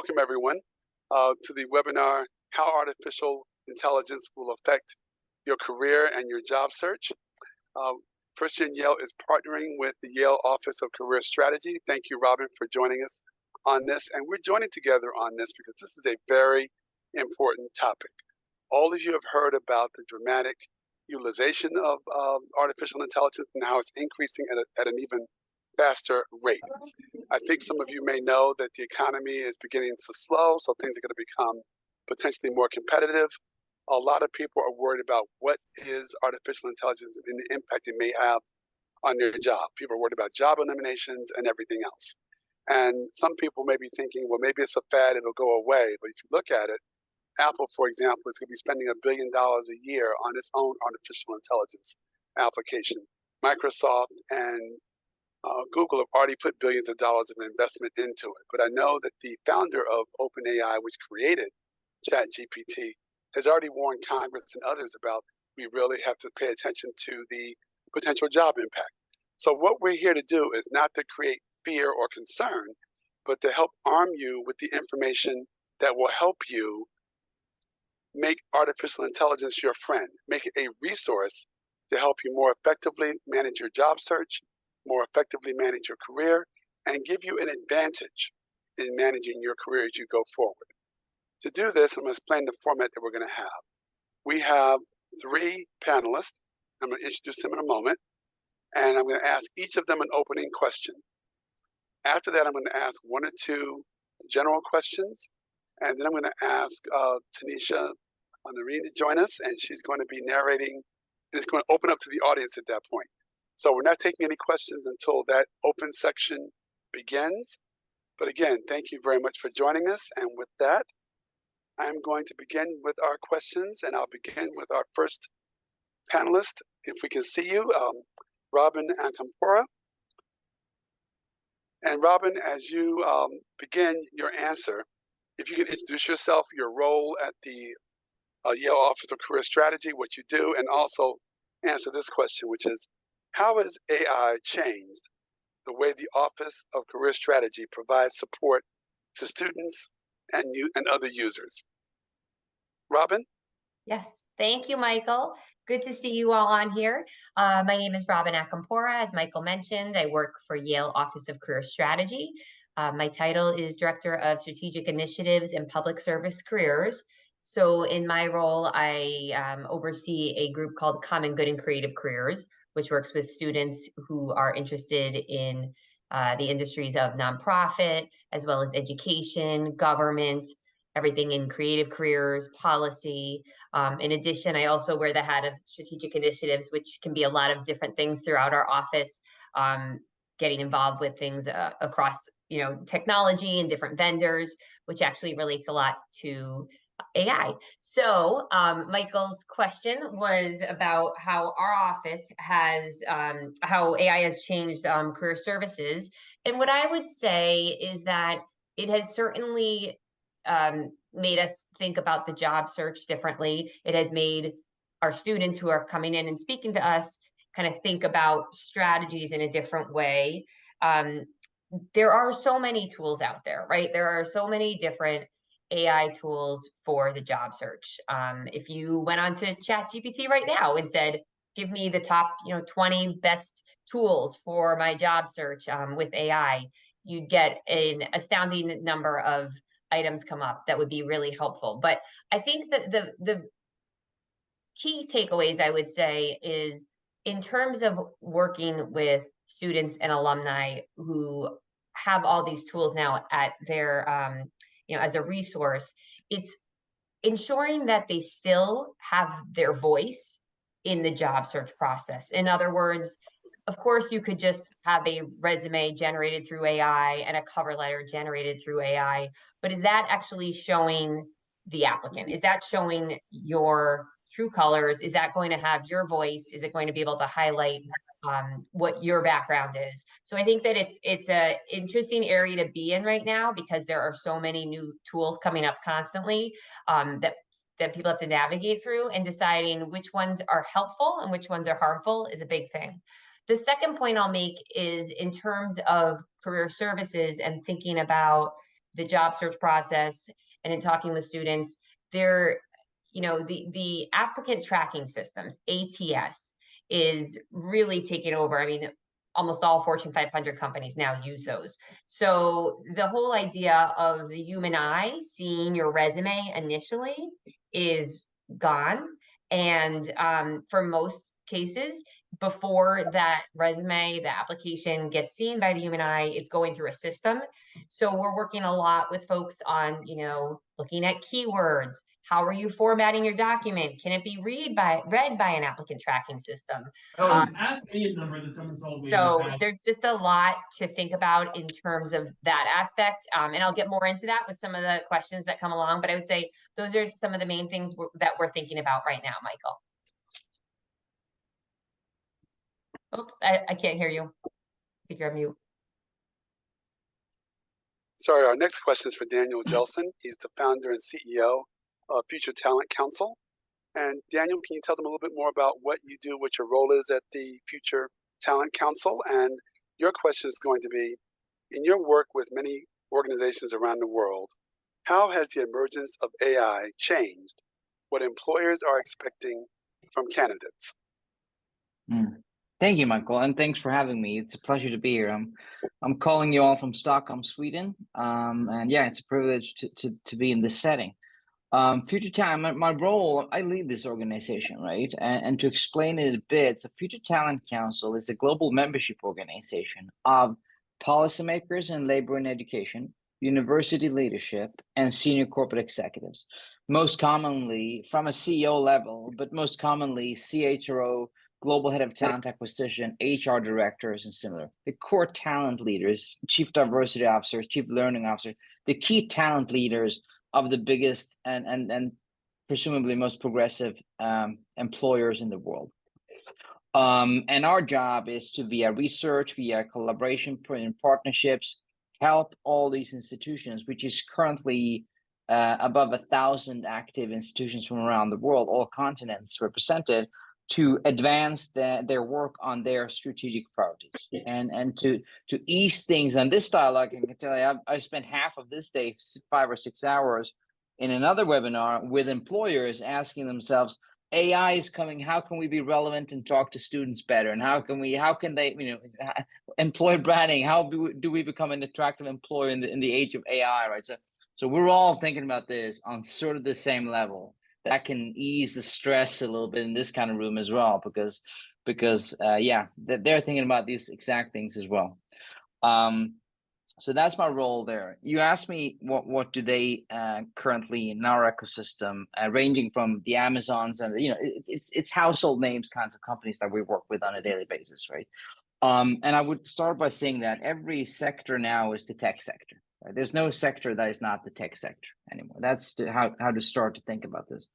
welcome everyone to the webinar, How Artificial Intelligence Will Affect Your Career and Your Job Search. 1stGenYale is partnering with the Yale Office of Career Strategy. Thank you, Robin, for joining us on this. And we're joining together on this because this is a very important topic. All of you have heard about the dramatic utilization of artificial intelligence and how it's increasing at an even faster rate. I think some of you may know that the economy is beginning to slow, so things are going to become potentially more competitive. A lot of people are worried about what is artificial intelligence and the impact it may have on their job. People are worried about job eliminations and everything else. And some people may be thinking, well, maybe it's a fad, it'll go away. But if you look at it, Apple, for example, is going to be spending $1 billion a year on its own artificial intelligence application. Microsoft and Google have already put billions of dollars of investment into it. But I know that the founder of OpenAI, which created ChatGPT, has already warned Congress and others about we really have to pay attention to the potential job impact. So what we're here to do is not to create fear or concern, but to help arm you with the information that will help you make artificial intelligence your friend, make it a resource to help you more effectively manage your job search, more effectively manage your career, and give you an advantage in managing your career as you go forward. To do this, I'm going to explain the format that we're going to have. We have 3 panelists. I'm going to introduce them in a moment, and I'm going to ask each of them an opening question. After that, I'm going to ask 1 or 2 general questions, and then I'm going to ask Tanisha Nareen to join us, and she's going to be narrating, and it's going to open up to the audience at that point. So we're not taking any questions until that open section begins. But again, thank you very much for joining us. And with that, I'm going to begin with our questions, and I'll begin with our first panelist. If we can see you, Robin Akampora. And Robin, as you begin your answer, if you can introduce yourself, your role at the Yale Office of Career Strategy, what you do, and also answer this question, which is, how has AI changed the way the Office of Career Strategy provides support to students and other users? Robin? Yes, thank you, Michael. Good to see you all on here. My name is Robin Akampora. As Michael mentioned, I work for Yale Office of Career Strategy. My title is Director of Strategic Initiatives and Public Service Careers. So in my role, I oversee a group called Common Good and Creative Careers, which works with students who are interested in the industries of nonprofit, as well as education, government, everything in creative careers, policy. In addition, I also wear the hat of strategic initiatives, which can be a lot of different things throughout our office, getting involved with things across technology and different vendors, which actually relates a lot to AI. So Michael's question was about how our office has, how AI has changed career services. And what I would say is that it has certainly made us think about the job search differently. It has made our students who are coming in and speaking to us kind of think about strategies in a different way. There are so many tools out there, right? There are so many different AI tools for the job search. If you went on to ChatGPT right now and said, give me the top 20 best tools for my job search with AI, you'd get an astounding number of items come up that would be really helpful. But I think that the key takeaways, I would say, is in terms of working with students and alumni who have all these tools now at their as a resource, it's ensuring that they still have their voice in the job search process. In other words, of course, you could just have a resume generated through AI and a cover letter generated through AI, but is that actually showing the applicant? Is that showing your true colors? Is that going to have your voice? Is it going to be able to highlight what your background is? So I think that it's a interesting area to be in right now because there are so many new tools coming up constantly that people have to navigate through, and deciding which ones are helpful and which ones are harmful is a big thing. The second point I'll make is in terms of career services and thinking about the job search process and in talking with students, they're, the applicant tracking systems, ATS, is really taking over. I mean, almost all Fortune 500 companies now use those. So the whole idea of the human eye seeing your resume initially is gone. And for most cases, before that resume, the application gets seen by the human eye, it's going through a system. So we're working a lot with folks on, looking at keywords. How are you formatting your document? Can it be read by an applicant tracking system? Ask me a number that's unresolved. So there's just a lot to think about in terms of that aspect. And I'll get more into that with some of the questions that come along. But I would say those are some of the main things that we're thinking about right now, Michael. Oops, I can't hear you. I think you're on mute. Sorry, our next question is for Daniel Jelson. He's the founder and CEO of Future Talent Council. And Daniel, can you tell them a little bit more about what you do, what your role is at the Future Talent Council? And your question is going to be, in your work with many organizations around the world, how has the emergence of AI changed what employers are expecting from candidates? Thank you, Michael, and thanks for having me. It's a pleasure to be here. I'm calling you all from Stockholm, Sweden, and yeah, it's a privilege to be in this setting. Future Talent, my role, I lead this organization, right? And to explain it a bit, so Future Talent Council is a global membership organization of policymakers in labor and education, university leadership, and senior corporate executives. Most commonly from a CEO level, but most commonly CHRO, global head of talent acquisition, HR directors, and similar. The core talent leaders, chief diversity officers, chief learning officers, the key talent leaders of the biggest and presumably most progressive employers in the world. And our job is to, via research, via collaboration and partnerships, help all these institutions, which is currently above 1,000 active institutions from around the world, all continents represented, to advance their work on their strategic priorities and to ease things. And this dialogue, I can tell you, I spent half of this day, 5 or 6 hours, in another webinar with employers asking themselves, AI is coming, how can we be relevant and talk to students better? And how can they, employer branding, how do we become an attractive employer in the age of AI, right? So we're all thinking about this on sort of the same level. That can ease the stress a little bit in this kind of room as well, because yeah, they're thinking about these exact things as well. So that's my role there. You asked me what do they currently in our ecosystem, ranging from the Amazons and it's household names kinds of companies that we work with on a daily basis, right? And I would start by saying that every sector now is the tech sector. There's no sector that is not the tech sector anymore. That's how to start to think about this.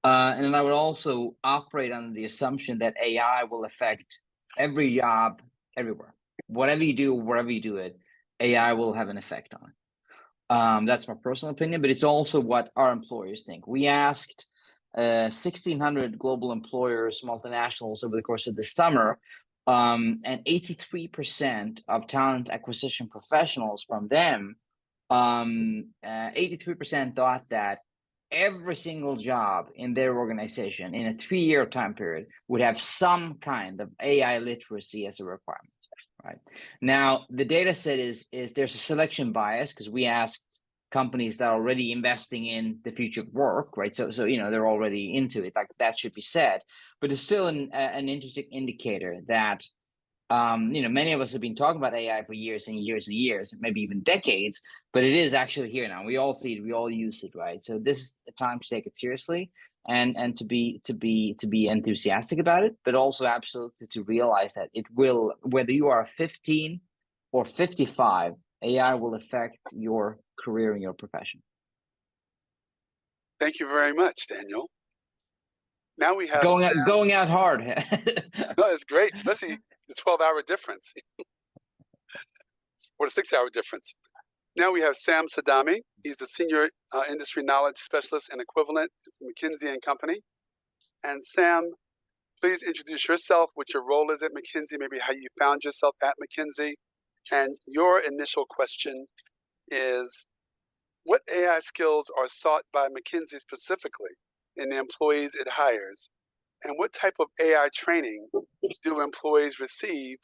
And then I would also operate under the assumption that AI will affect every job everywhere. Whatever you do, wherever you do it, AI will have an effect on it. That's my personal opinion, but it's also what our employers think. We asked 1,600 global employers, multinationals, over the course of the summer, and 83% of talent acquisition professionals from them, 83% thought that every single job in their organization in a 3-year time period would have some kind of AI literacy as a requirement. Right now, the data set is there's a selection bias because we asked companies that are already investing in the future of work, right? So they're already into it, like that should be said. But it's still an interesting indicator that many of us have been talking about AI for years and years and years, maybe even decades, but it is actually here now. We all see it, we all use it, right? So this is a time to take it seriously and to be enthusiastic about it, but also absolutely to realize that it will, whether you are 15 or 55, AI will affect your career and your profession. Thank you very much, Daniel. Now we have going out hard. No, it's great, especially the 12-hour difference or the 6-hour difference. Now we have Sam Sadami. He's the Senior Industry Knowledge Specialist and Equivalent at McKinsey & Company. And Sam, please introduce yourself, what your role is at McKinsey, maybe how you found yourself at McKinsey. And your initial question is, what AI skills are sought by McKinsey specifically in the employees it hires? And what type of AI training do employees receive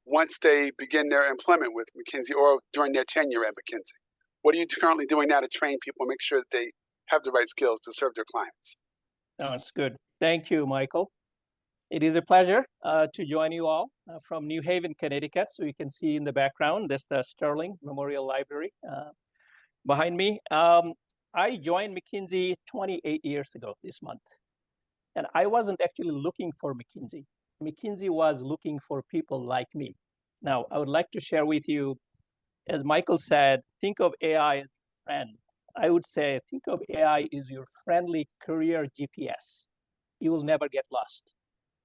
once they begin their employment with McKinsey or during their tenure at McKinsey? What are you currently doing now to train people and make sure that they have the right skills to serve their clients? That's good. Thank you, Michael. It is a pleasure to join you all from New Haven, Connecticut. So you can see in the background, that's the Sterling Memorial Library behind me. I joined McKinsey 28 years ago this month. And I wasn't actually looking for McKinsey. McKinsey was looking for people like me. Now, I would like to share with you, as Michael said, think of AI as a friend. I would say, think of AI as your friendly career GPS. You will never get lost.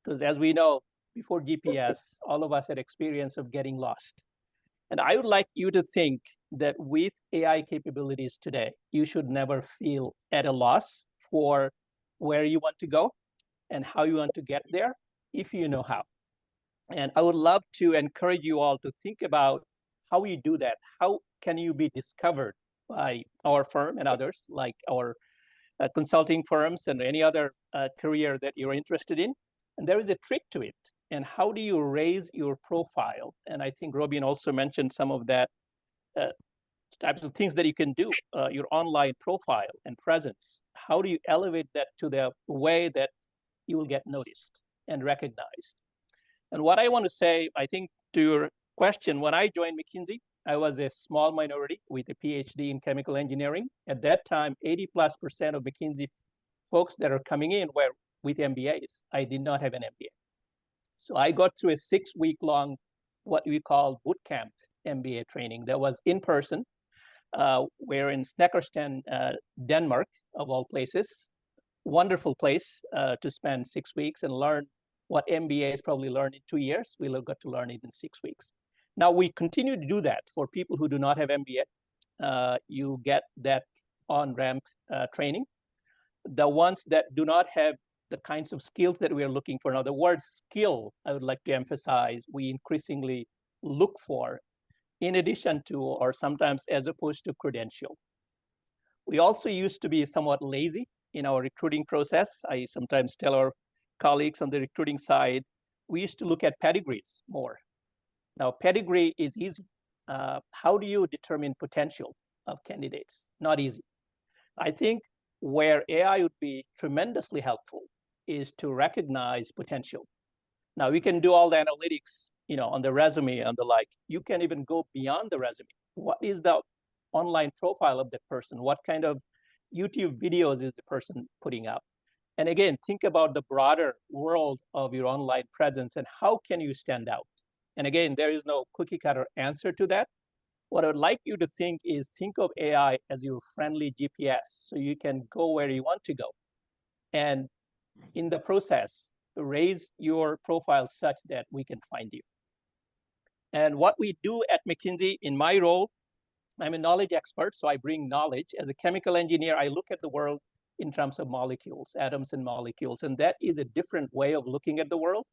Because as we know, before GPS, all of us had experience of getting lost. And I would like you to think that with AI capabilities today, you should never feel at a loss for where you want to go and how you want to get there, if you know how. And I would love to encourage you all to think about how you do that. How can you be discovered by our firm and others, like our consulting firms and any other career that you're interested in? And there is a trick to it. And how do you raise your profile? And I think Robin also mentioned some of that types of things that you can do, your online profile and presence. How do you elevate that to the way that you will get noticed and recognized? And what I want to say, I think to your question, when I joined McKinsey, I was a small minority with a PhD in chemical engineering. At that time, 80+% of McKinsey folks that are coming in were with MBAs. I did not have an MBA. So I got through a 6-week-long, what we call boot camp MBA training that was in person. We're in Snekkersten, Denmark, of all places. Wonderful place to spend 6 weeks and learn what MBAs probably learned in 2 years. We got to learn it in 6 weeks. Now, we continue to do that for people who do not have MBA. You get that on-ramp training. The ones that do not have the kinds of skills that we are looking for. Now, the word skill, I would like to emphasize, we increasingly look for in addition to, or sometimes as opposed to, credential. We also used to be somewhat lazy in our recruiting process. I sometimes tell our colleagues on the recruiting side, we used to look at pedigrees more. Now, pedigree is easy. How do you determine potential of candidates? Not easy. I think where AI would be tremendously helpful is to recognize potential. Now, we can do all the analytics, on the resume and the like. You can even go beyond the resume. What is the online profile of that person? What kind of YouTube videos is the person putting up? And again, think about the broader world of your online presence and how can you stand out? And again, there is no cookie cutter answer to that. What I would like you to think is think of AI as your friendly GPS so you can go where you want to go. And in the process, raise your profile such that we can find you. And what we do at McKinsey, in my role, I'm a knowledge expert, so I bring knowledge. As a chemical engineer, I look at the world in terms of molecules, atoms and molecules, and that is a different way of looking at the world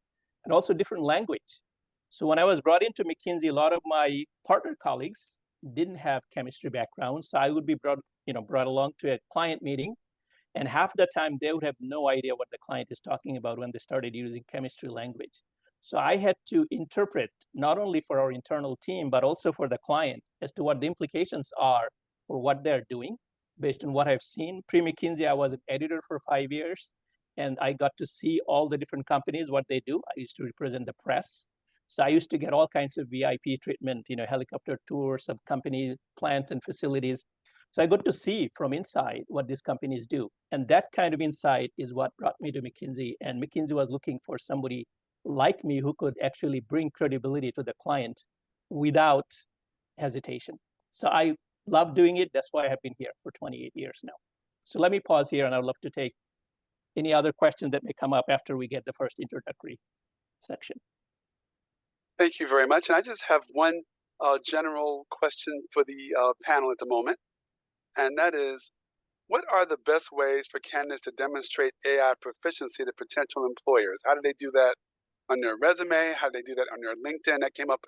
and also different language. So when I was brought into McKinsey, a lot of my partner colleagues didn't have chemistry backgrounds, so I would be brought along to a client meeting, and half the time they would have no idea what the client is talking about when they started using chemistry language. So I had to interpret not only for our internal team, but also for the client as to what the implications are for what they're doing based on what I've seen. Pre-McKinsey, I was an editor for 5 years, and I got to see all the different companies, what they do. I used to represent the press. So I used to get all kinds of VIP treatment, helicopter tours of company plants and facilities. So I got to see from inside what these companies do. And that kind of insight is what brought me to McKinsey. And McKinsey was looking for somebody like me who could actually bring credibility to the client without hesitation. So I love doing it. That's why I have been here for 28 years now. So let me pause here, and I'd love to take any other questions that may come up after we get the first introductory section. Thank you very much. And I just have one general question for the panel at the moment, and that is, what are the best ways for candidates to demonstrate AI proficiency to potential employers? How do they do that on their resume? How do they do that on their LinkedIn? That came up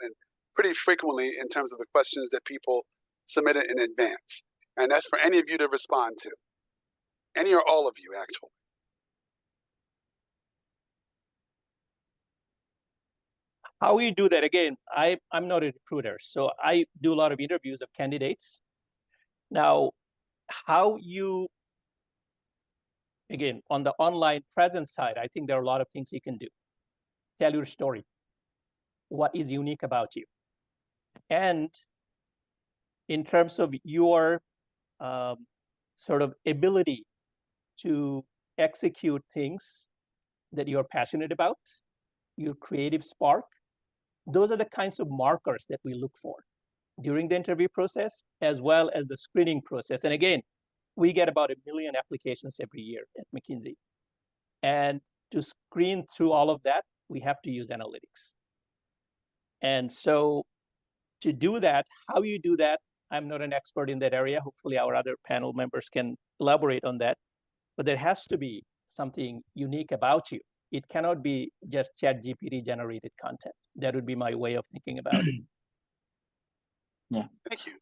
pretty frequently in terms of the questions that people submitted in advance. And that's for any of you to respond to. Any or all of you, actually. How you do that? Again, I'm not a recruiter, so I do a lot of interviews of candidates. Now, how you, again, on the online presence side, I think there are a lot of things you can do. Tell your story. What is unique about you? And in terms of your sort of ability to execute things that you're passionate about, your creative spark, those are the kinds of markers that we look for during the interview process, as well as the screening process. And again, we get about 1 million applications every year at McKinsey. And to screen through all of that, we have to use analytics. And so to do that, how you do that, I'm not an expert in that area. Hopefully our other panel members can elaborate on that. But there has to be something unique about you. It cannot be just ChatGPT generated content. That would be my way of thinking about it. Yeah. Thank you.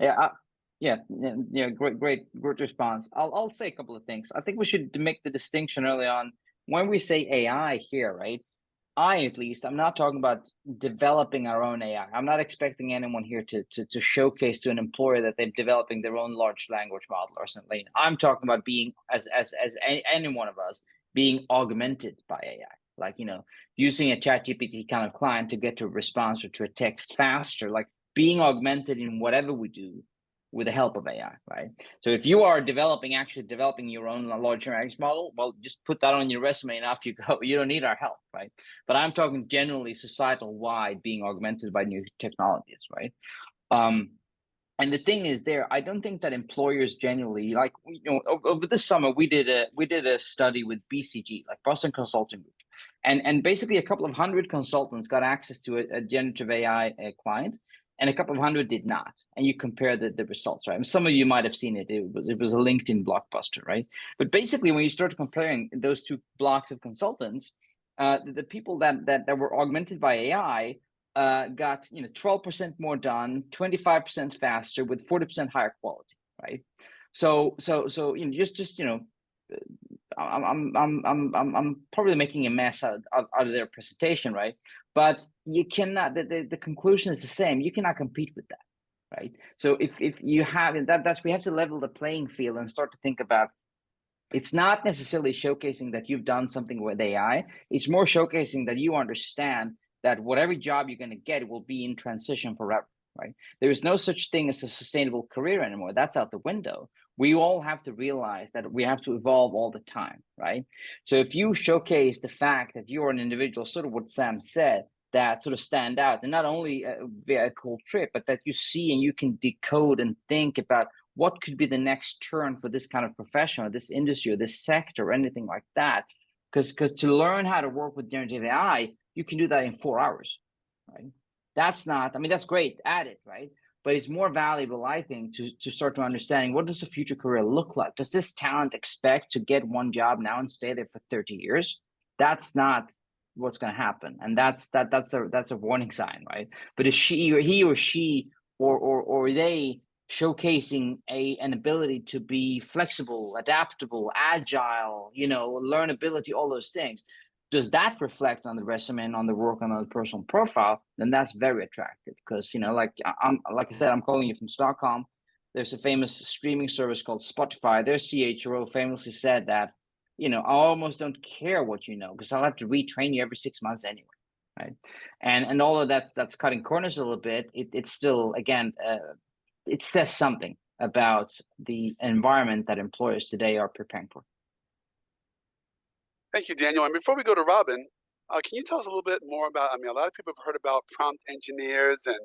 Yeah, great response. I'll say a couple of things. I think we should make the distinction early on when we say AI here, right? I'm not talking about developing our own AI. I'm not expecting anyone here to showcase to an employer that they're developing their own large language model or something. I'm talking about being as any one of us being augmented by AI, like, using a ChatGPT kind of client to get to a response or to a text faster, like being augmented in whatever we do with the help of AI, right? So if you are actually developing your own large language model, well, just put that on your resume and off you go. You don't need our help, right? But I'm talking generally societal wide being augmented by new technologies, right? And the thing is I don't think that employers generally, like, over this summer, we did a study with BCG, like Boston Consulting Group. And basically a couple of hundred consultants got access to a generative AI client, and a couple of hundred did not. And you compare the results, right? And some of you might have seen it. It was a LinkedIn blockbuster, right? But basically, when you start comparing those two blocks of consultants, the people that were augmented by AI got 12% more done, 25% faster, with 40% higher quality, right? So I'm probably making a mess out of their presentation, right? But you cannot. The conclusion is the same. You cannot compete with that, right? So if you have we have to level the playing field and start to think about. It's not necessarily showcasing that you've done something with AI. It's more showcasing that you understand that whatever job you're going to get will be in transition forever, right? There is no such thing as a sustainable career anymore. That's out the window. We all have to realize that we have to evolve all the time, right? So if you showcase the fact that you're an individual, sort of what Sam said, that sort of stand out, and not only via a cool trip, but that you see and you can decode and think about what could be the next turn for this kind of profession or this industry or this sector or anything like that. Because to learn how to work with generative AI, you can do that in 4 hours, right? That's great, add it, right? But it's more valuable, I think, to start to understanding, what does a future career look like? Does this talent expect to get one job now and stay there for 30 years? That's not what's going to happen. And that's a warning sign, right? But is he or she or they showcasing an ability to be flexible, adaptable, agile, learnability, all those things, does that reflect on the resume and on the work and on the personal profile? Then that's very attractive, because like I said, I'm calling you from Stockholm. There's a famous streaming service called Spotify. Their CHRO famously said that, I almost don't care what you know, because I'll have to retrain you every 6 months anyway, right? And all of that's cutting corners a little bit. It's still, again, it says something about the environment that employers today are preparing for. Thank you, Daniel. And before we go to Robin, can you tell us a little bit more about, a lot of people have heard about prompt engineers, and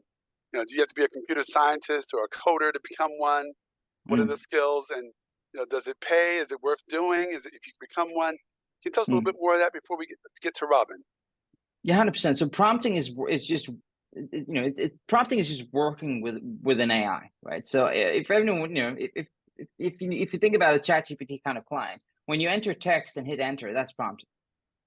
do you have to be a computer scientist or a coder to become one? What are the skills, and does it pay? Is it worth doing? Is it, if you become one? Can you tell us a little bit more of that before we get to Robin? Yeah, 100%. So prompting is just, prompting is just working with an AI, right? So if everyone, if you think about a ChatGPT kind of client, when you enter text and hit enter, that's prompting,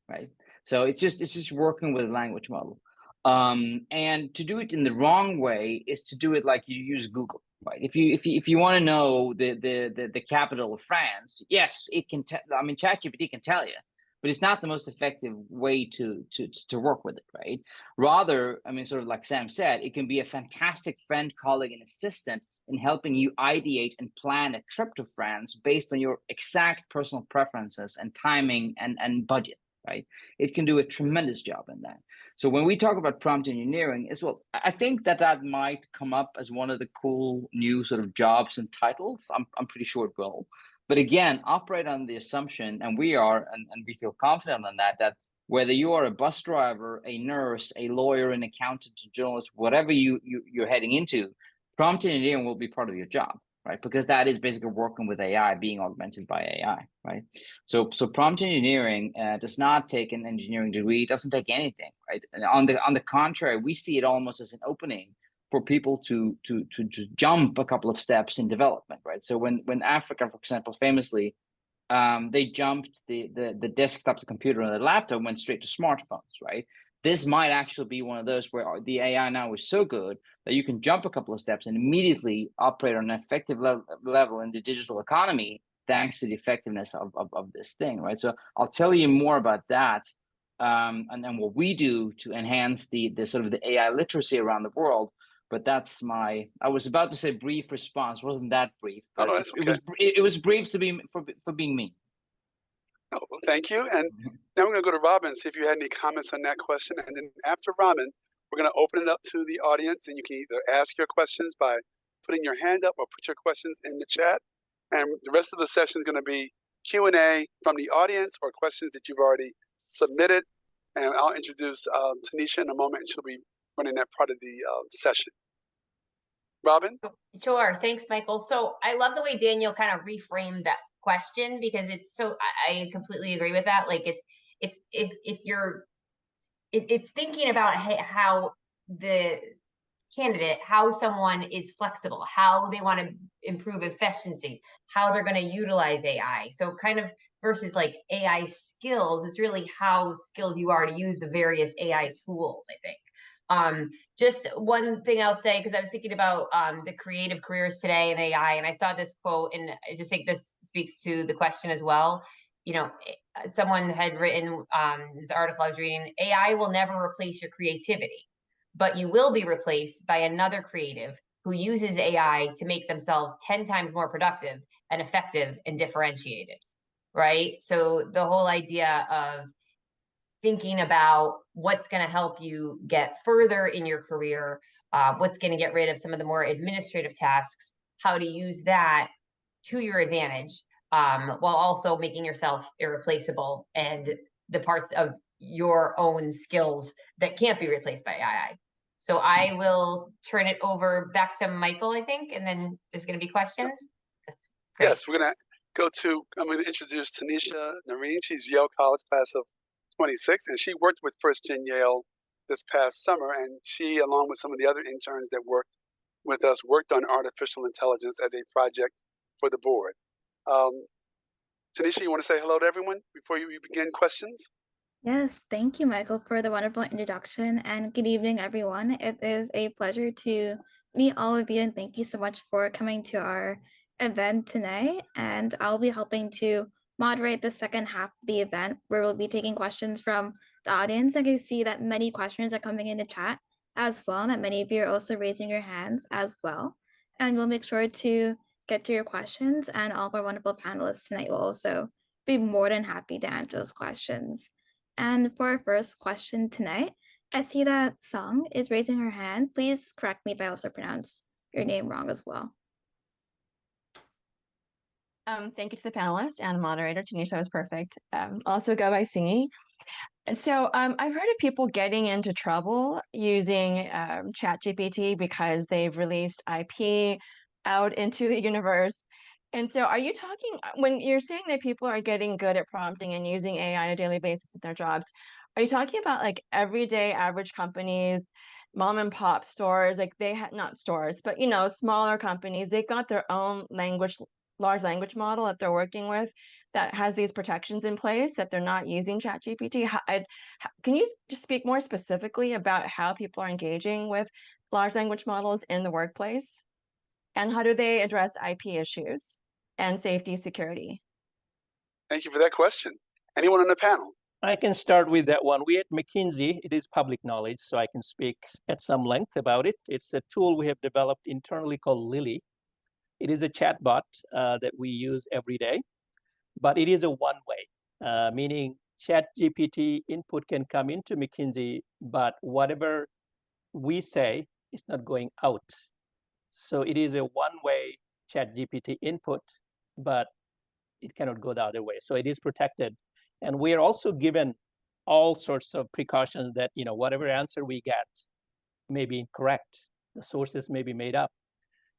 right? So it's just working with a language model. And to do it in the wrong way is to do it like you use Google, right? If you want to know the capital of France, yes, it can. I mean, ChatGPT can tell you, but it's not the most effective way to work with it, right? Rather, I mean, sort of like Sam said, it can be a fantastic friend, colleague, and assistant in helping you ideate and plan a trip to France based on your exact personal preferences and timing and budget, right? It can do a tremendous job in that. So when we talk about prompt engineering as well, I think that might come up as one of the cool new sort of jobs and titles. I'm pretty sure it will. But again, operate on the assumption, and we are, and we feel confident on that whether you are a bus driver, a nurse, a lawyer, an accountant, a journalist, whatever you're heading into, prompt engineering will be part of your job, right? Because that is basically working with AI, being augmented by AI, right? So prompt engineering does not take an engineering degree. It doesn't take anything, right? And on the contrary, we see it almost as an opening for people to jump a couple of steps in development, right? So when Africa, for example, famously, they jumped the desktop, the computer, and the laptop, and went straight to smartphones, right? This might actually be one of those where the AI now is so good that you can jump a couple of steps and immediately operate on an effective level in the digital economy, thanks to the effectiveness of this thing, right? So I'll tell you more about that, and then what we do to enhance the sort of the AI literacy around the world. But that's my, I was about to say brief response. Wasn't that brief? Oh, But no, that's okay. it was brief to be for being me. Oh, well, thank you. And now we're going to go to Robin and see if you had any comments on that question. And then after Robin, we're going to open it up to the audience, and you can either ask your questions by putting your hand up or put your questions in the chat. And the rest of the session is going to be Q&A from the audience or questions that you've already submitted. And I'll introduce Tanisha in a moment, and she'll be running that part of the session. Robin? Sure. Thanks, Michael. So I love the way Daniel kind of reframed that question, because it's so, I completely agree with that. Like it's if you're, it's thinking about how the candidate, how someone is flexible, how they want to improve efficiency, how they're going to utilize AI. So kind of versus like AI skills, it's really how skilled you are to use the various AI tools, I think. Just one thing I'll say, because I was thinking about the creative careers today in AI, and I saw this quote, and I just think this speaks to the question as well. You know, someone had written this article I was reading, AI will never replace your creativity, but you will be replaced by another creative who uses AI to make themselves 10 times more productive and effective and differentiated, right? So the whole idea of thinking about what's going to help you get further in your career, what's going to get rid of some of the more administrative tasks, how to use that to your advantage, while also making yourself irreplaceable and the parts of your own skills that can't be replaced by AI. So I will turn it over back to Michael, I think, and then there's going to be questions. That's great. Yes, we're going to go to, I'm going to introduce Tanisha Nareen. She's Yale College class of 26, and she worked with 1stGenYale this past summer, and she, along with some of the other interns that worked with us, worked on artificial intelligence as a project for the board. Tanisha, you want to say hello to everyone before you begin questions? Yes, thank you, Michael, for the wonderful introduction, and good evening, everyone. It is a pleasure to meet all of you, and thank you so much for coming to our event tonight. And I'll be helping to moderate the second half of the event, where we'll be taking questions from the audience. I can see that many questions are coming in the chat as well, and that many of you are also raising your hands as well. And we'll make sure to get to your questions, and all of our wonderful panelists tonight will also be more than happy to answer those questions. And for our first question tonight, I see that Song is raising her hand. Please correct me if I also pronounce your name wrong as well. Thank you to the panelists and the moderator. Tanisha was perfect. Also go by Singy. And so I've heard of people getting into trouble using ChatGPT because they've released IP out into the universe. And so are you talking, when you're saying that people are getting good at prompting and using AI on a daily basis in their jobs, are you talking about like everyday average companies, mom and pop stores, like they had not stores, but you know, smaller companies, they've got their own language, large language model that they're working with that has these protections in place that they're not using ChatGPT? Can you just speak more specifically about how people are engaging with large language models in the workplace? And how do they address IP issues and safety security? Thank you for that question. Anyone on the panel? I can start with that one. We at McKinsey, it is public knowledge, so I can speak at some length about it. It's a tool we have developed internally called Lily. It is a chatbot that we use every day, but it is a one-way, meaning ChatGPT input can come into McKinsey, but whatever we say is not going out. So it is a one-way ChatGPT input, but it cannot go the other way. So it is protected. And we are also given all sorts of precautions that, whatever answer we get may be incorrect. The sources may be made up.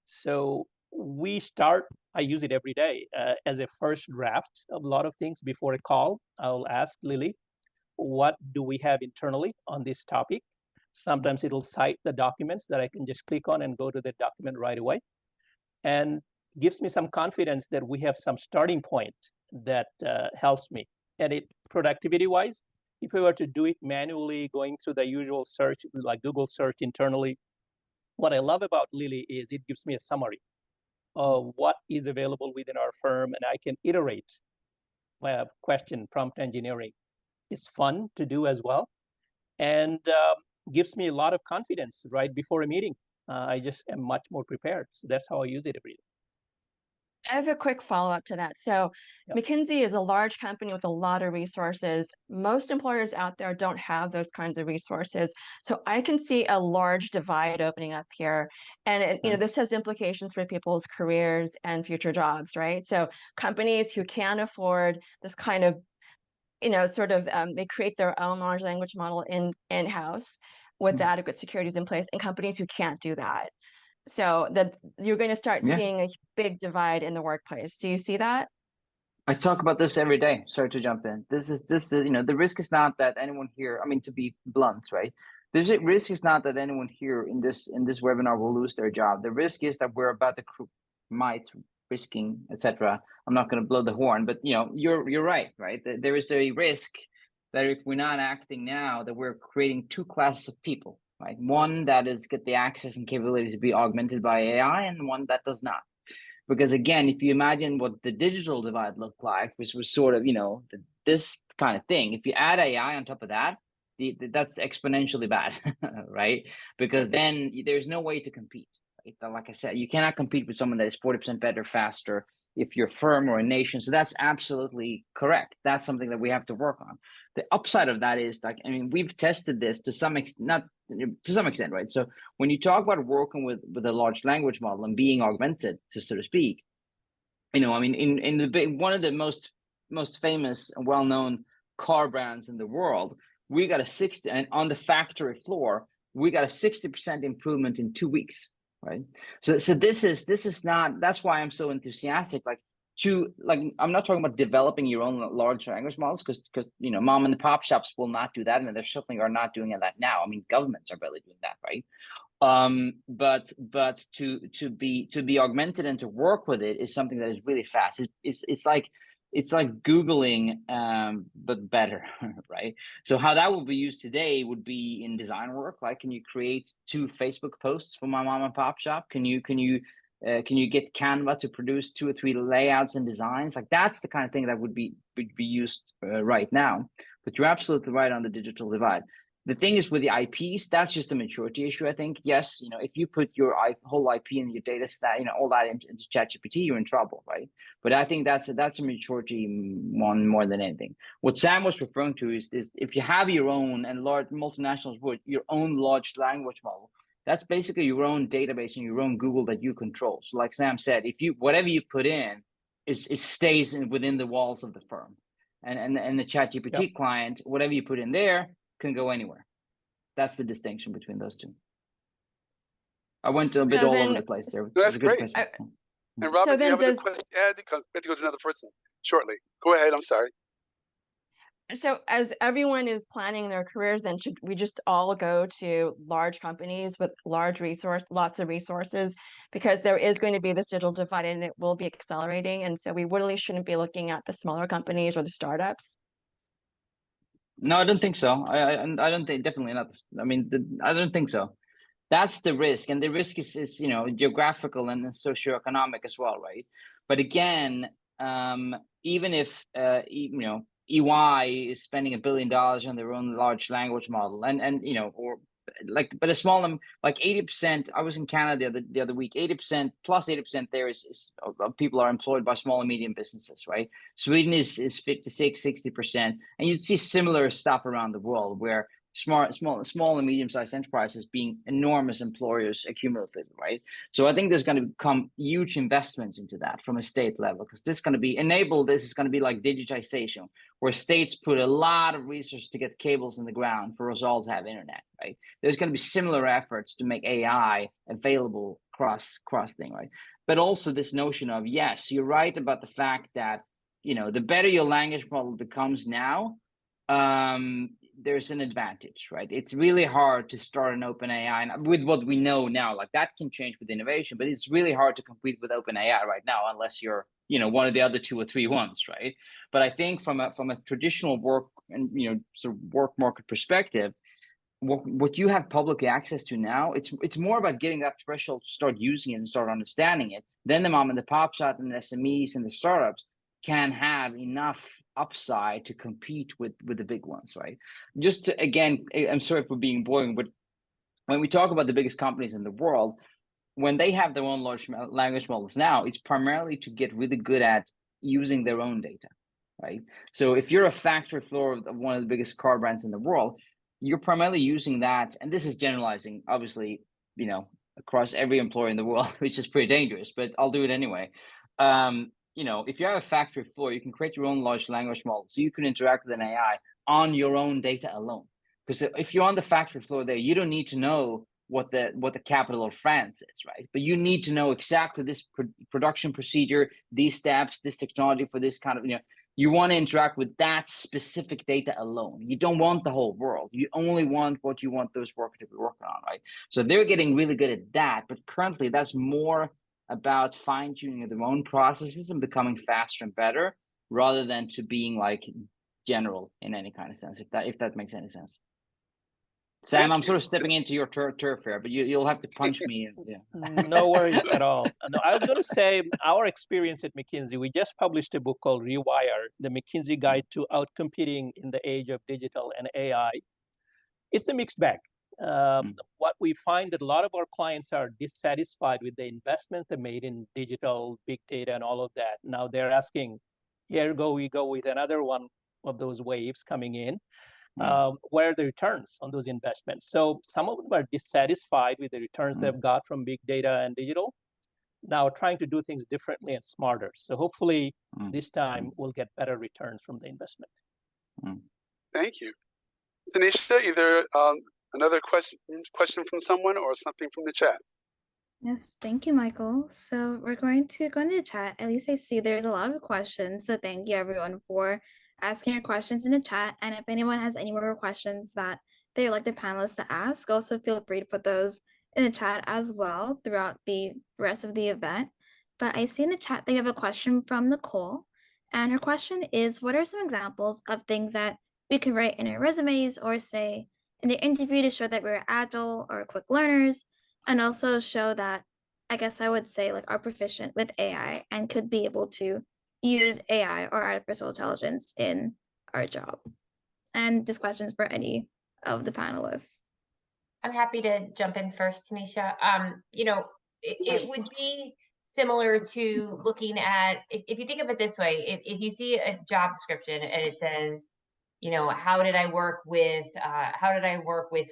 So I use it every day as a first draft of a lot of things. Before a call, I'll ask Lily, what do we have internally on this topic? Sometimes it'll cite the documents that I can just click on and go to the document right away. And gives me some confidence that we have some starting point that helps me. And productivity-wise, if we were to do it manually, going through the usual search, like Google search internally, what I love about Lily is it gives me a summary of what is available within our firm, and I can iterate my question. Prompt engineering is fun to do as well, and gives me a lot of confidence right before a meeting. I just am much more prepared. So that's how I use it every day. I have a quick follow-up to that. So Yep. McKinsey is a large company with a lot of resources. Most employers out there don't have those kinds of resources. So I can see a large divide opening up here. And this has implications for people's careers and future jobs, right? So companies who can afford this kind of, they create their own large language model in-house with adequate securities in place, and companies who can't do that. So that you're going to start seeing a big divide in the workplace. Do you see that? I talk about this every day. Sorry to jump in. This is the risk is not that anyone here, I mean, to be blunt, right? The risk is not that anyone here in this webinar will lose their job. The risk is that we're about to risking, etc. I'm not going to blow the horn, but you're right? There is a risk that if we're not acting now, that we're creating two classes of people, right? One that is get the access and capability to be augmented by AI, and one that does not. Because again, if you imagine what the digital divide looked like, which was sort of, this kind of thing, if you add AI on top of that, that's exponentially bad, right? Because then there's no way to compete. Right? Like I said, you cannot compete with someone that is 40% better, faster, if you're a firm or a nation. So that's absolutely correct. That's something that we have to work on. The upside of that is, we've tested this to some extent, not to some extent, right? So when you talk about working with a large language model and being augmented, so to speak, in one of the most famous and well-known car brands in the world, we got and on the factory floor, we got a 60% improvement in 2 weeks, right? So this is not, that's why I'm so enthusiastic. I'm not talking about developing your own large language models, because mom and the pop shops will not do that, and they certainly are not doing that now. I mean, governments are barely doing that, right? But to be augmented and to work with it is something that is really fast. It's like Googling, but better, right? So how that will be used today would be in design work. Like, can you create 2 Facebook posts for my mom and pop shop? Can you get Canva to produce 2 or 3 layouts and designs? Like, that's the kind of thing that would be used right now. But you're absolutely right on the digital divide. The thing is, with the IPs, that's just a maturity issue, I think. Yes, if you put your whole IP and your data stack, all that into ChatGPT, you're in trouble, right? But I think that's a maturity one more than anything. What Sam was referring to is if you have your own, and large multinationals would, your own large language model, that's basically your own database and your own Google that you control. So like Sam said, whatever you put in, it stays within the walls of the firm. And the ChatGPT client, whatever you put in there, can go anywhere. That's the distinction between those two. I went a bit all over the place there. No, that's great. And Robin, do you have a question to add? Because we have to go to another person shortly. Go ahead. I'm sorry. So as everyone is planning their careers, then should we just all go to large companies with lots of resources, because there is going to be this digital divide and it will be accelerating. And so we really shouldn't be looking at the smaller companies or the startups. No, I don't think so. I don't think, definitely not. I mean, I don't think so. That's the risk, and the risk is geographical and socioeconomic as well, right? But again, even if EY is spending $1 billion on their own large language model, and or but a small like 80%. I was in Canada the other week. 80% plus 80% there is of people are employed by small and medium businesses, right? Sweden is 56, 60%, and you see similar stuff around the world where small and medium-sized enterprises being enormous employers accumulatively, right? So I think there's going to come huge investments into that from a state level, because this is going to be enabled. This is going to be like digitization, where states put a lot of resources to get cables in the ground for us all to have internet, right? There's going to be similar efforts to make AI available cross thing, right? But also this notion of, yes, you're right about the fact that the better your language model becomes now, there's an advantage, right? It's really hard to start an open AI, and with what we know now, like that can change with innovation, but it's really hard to compete with open AI right now, unless you're, one of the other 2 or 3 ones, right? But I think from a traditional work and, sort of work market perspective, what you have public access to now, it's more about getting that threshold to start using it and start understanding it. Then the mom and the pop shop and the SMEs and the startups can have enough upside to compete with the big ones, right? Just to, again, I'm sorry for being boring, but when we talk about the biggest companies in the world, when they have their own large language models now, it's primarily to get really good at using their own data, right? So if you're a factory floor of one of the biggest car brands in the world, you're primarily using that, and this is generalizing, obviously, across every employer in the world, which is pretty dangerous, but I'll do it anyway. If you have a factory floor, you can create your own large language model, so you can interact with an AI on your own data alone. Because if you're on the factory floor there, you don't need to know what the capital of France is, right? But you need to know exactly this production procedure, these steps, this technology for this kind of, you want to interact with that specific data alone. You don't want the whole world. You only want what you want those workers to be working on, right? So they're getting really good at that. But currently, that's more about fine-tuning their own processes and becoming faster and better, rather than to being like general in any kind of sense, if that makes any sense. Sam, I'm sort of stepping into your turf here, but you'll have to punch me. No worries at all. No, I was going to say, our experience at McKinsey, we just published a book called Rewire, the McKinsey Guide to Outcompeting in the Age of Digital and AI. It's a mixed bag. What we find that a lot of our clients are dissatisfied with the investment they made in digital, big data, and all of that. Now they're asking, we go with another one of those waves coming in. Where are the returns on those investments? So some of them are dissatisfied with the returns they've got from big data and digital, now trying to do things differently and smarter. So hopefully this time we'll get better returns from the investment. Thank you. Tanisha, either another question from someone or something from the chat. Yes, thank you, Michael. So we're going to go into the chat. At least I see there's a lot of questions. So thank you everyone for asking your questions in the chat. And if anyone has any more questions that they would like the panelists to ask, also feel free to put those in the chat as well throughout the rest of the event. But I see in the chat that you have a question from Nicole. And her question is, what are some examples of things that we could write in our resumes or say in the interview to show that we're agile or quick learners, and also show that, I guess I would say, like, are proficient with AI and could be able to use AI or artificial intelligence in our job? And this question is for any of the panelists. I'm happy to jump in first, Tanisha. It would be similar to looking at, if you think of it this way, if you see a job description and it says, how did I work with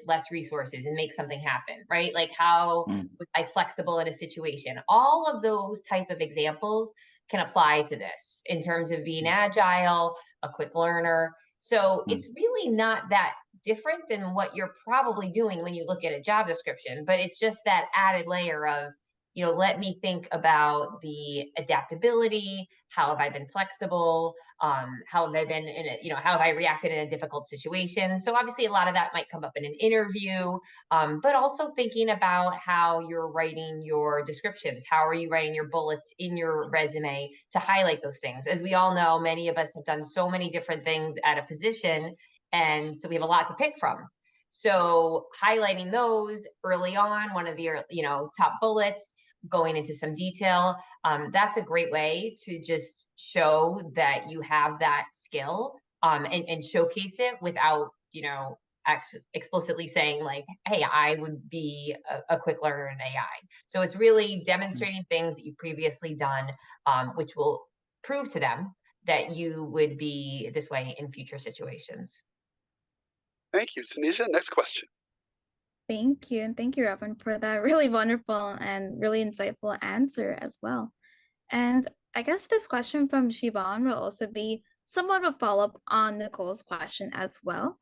less resources and make something happen, right? Like, how was I flexible in a situation? All of those type of examples can apply to this in terms of being agile, a quick learner. So it's really not that different than what you're probably doing when you look at a job description, but it's just that added layer of, let me think about the adaptability. How have I been flexible? How have I been how have I reacted in a difficult situation? So obviously a lot of that might come up in an interview, but also thinking about how you're writing your descriptions. How are you writing your bullets in your resume to highlight those things? As we all know, many of us have done so many different things at a position, and so we have a lot to pick from. So highlighting those early on, one of your, top bullets, going into some detail, that's a great way to just show that you have that skill, and showcase it without, explicitly saying like, hey, I would be a quick learner in AI. So it's really demonstrating things that you've previously done, which will prove to them that you would be this way in future situations. Thank you, Tanisha. Next question. Thank you. And thank you, Robin, for that really wonderful and really insightful answer as well. And I guess this question from Siobhan will also be somewhat of a follow-up on Nicole's question as well.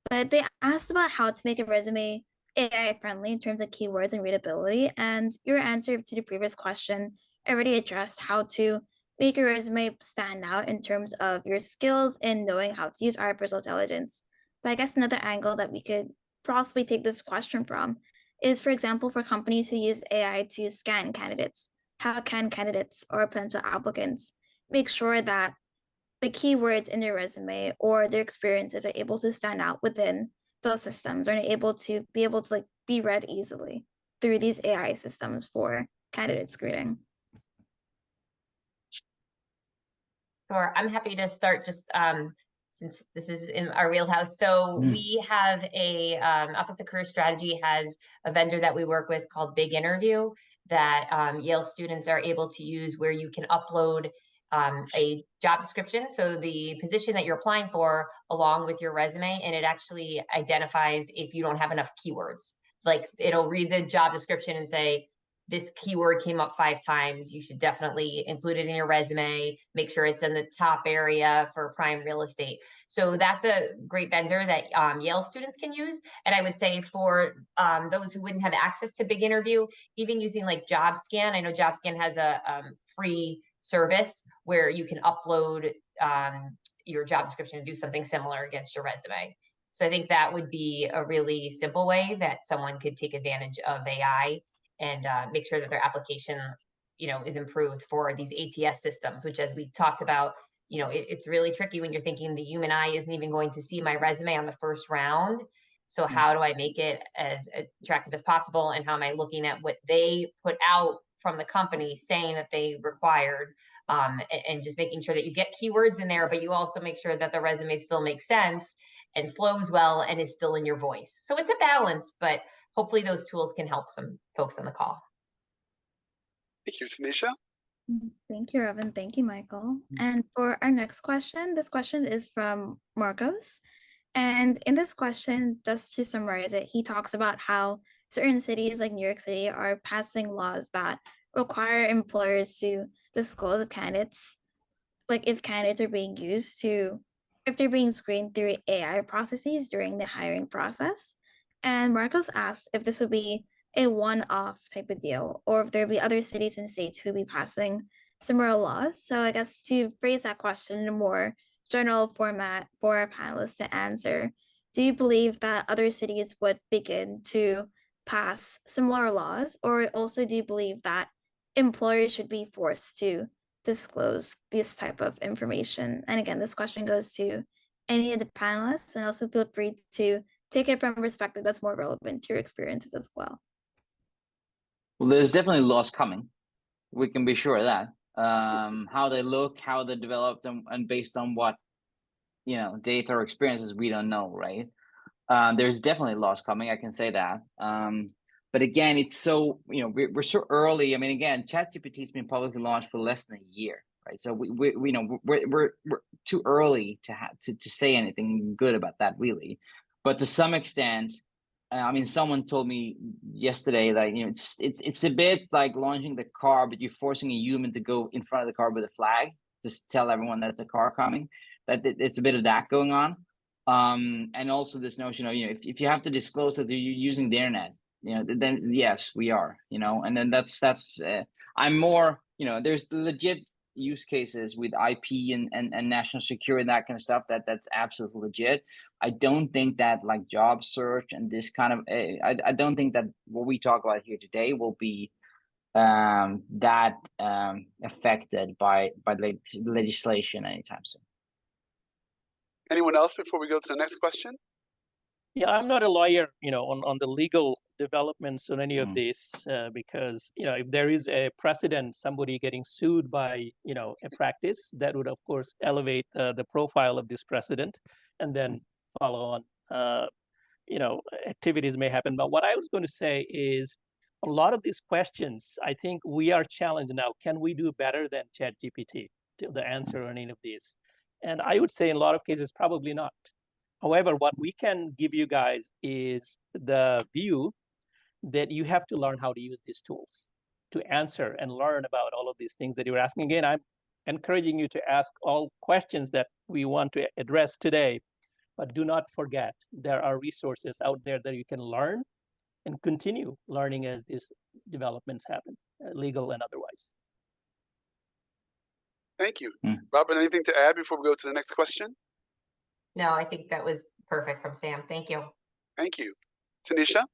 But they asked about how to make a resume AI friendly in terms of keywords and readability. And your answer to the previous question already addressed how to make your resume stand out in terms of your skills in knowing how to use artificial intelligence. But I guess another angle that we could possibly take this question from is, for example, for companies who use AI to scan candidates, how can candidates or potential applicants make sure that the keywords in their resume or their experiences are able to stand out within those systems, or able to be read easily through these AI systems for candidate screening? Sure, I'm happy to start just since this is in our wheelhouse. So we have a Office of Career Strategy has a vendor that we work with called Big Interview that Yale students are able to use, where you can upload a job description, so the position that you're applying for, along with your resume, and it actually identifies if you don't have enough keywords. Like, it'll read the job description and say, this keyword came up 5 times, you should definitely include it in your resume, make sure it's in the top area for prime real estate. So that's a great vendor that Yale students can use. And I would say for those who wouldn't have access to Big Interview, even using like JobScan, I know JobScan has a free service where you can upload your job description and do something similar against your resume. So I think that would be a really simple way that someone could take advantage of AI and make sure that their application, is improved for these ATS systems, which, as we talked about, it's really tricky when you're thinking the human eye isn't even going to see my resume on the first round. So how do I make it as attractive as possible? And how am I looking at what they put out from the company saying that they required, and just making sure that you get keywords in there, but you also make sure that the resume still makes sense and flows well and is still in your voice. So it's a balance, but hopefully those tools can help some folks on the call. Thank you, Tanisha. Thank you, Robin. Thank you, Michael. And for our next question, this question is from Marcos. And in this question, just to summarize it, he talks about how certain cities like New York City are passing laws that require employers to disclose if candidates are being used if they're being screened through AI processes during the hiring process. And Marcos asks if this would be a one-off type of deal, or if there'll be other cities and states who will be passing similar laws. So I guess to phrase that question in a more general format for our panelists to answer, do you believe that other cities would begin to pass similar laws, or also do you believe that employers should be forced to disclose this type of information? And again, this question goes to any of the panelists, and also feel free to take it from a perspective that's more relevant to your experiences as well. Well, there's definitely laws coming. We can be sure of that. How they look, how they develop them, and based on what, data or experiences, we don't know, right? There's definitely laws coming, I can say that. But again, it's so, we're so early. I mean, again, ChatGPT has been publicly launched for less than a year, right? So we're too early to say anything good about that, really. But to some extent, I mean, someone told me yesterday that it's a bit like launching the car, but you're forcing a human to go in front of the car with a flag, just tell everyone that it's a car coming. That it's a bit of that going on. And also this notion of, if you have to disclose that you're using the internet, then yes, we are, and then that's I'm more, there's legit use cases with IP and national security and that kind of stuff that's absolutely legit. I don't think that like job search and this kind of, I don't think that what we talk about here today will be that affected by legislation anytime soon. Anyone else before we go to the next question? Yeah, I'm not a lawyer, on the legal developments on any of Mm. this, because, if there is a precedent, somebody getting sued by, a practice, that would, of course, elevate the profile of this precedent, and then follow on, activities may happen. But what I was going to say is a lot of these questions, I think we are challenged now. Can we do better than ChatGPT to the answer on any of these? And I would say in a lot of cases, probably not. However, what we can give you guys is the view that you have to learn how to use these tools to answer and learn about all of these things that you're asking. Again, I'm encouraging you to ask all questions that we want to address today, but do not forget there are resources out there that you can learn and continue learning as these developments happen, legal and otherwise. Thank you. Mm. Robin, anything to add before we go to the next question? No, I think that was perfect from Sam. Thank you. Thank you. Tanisha?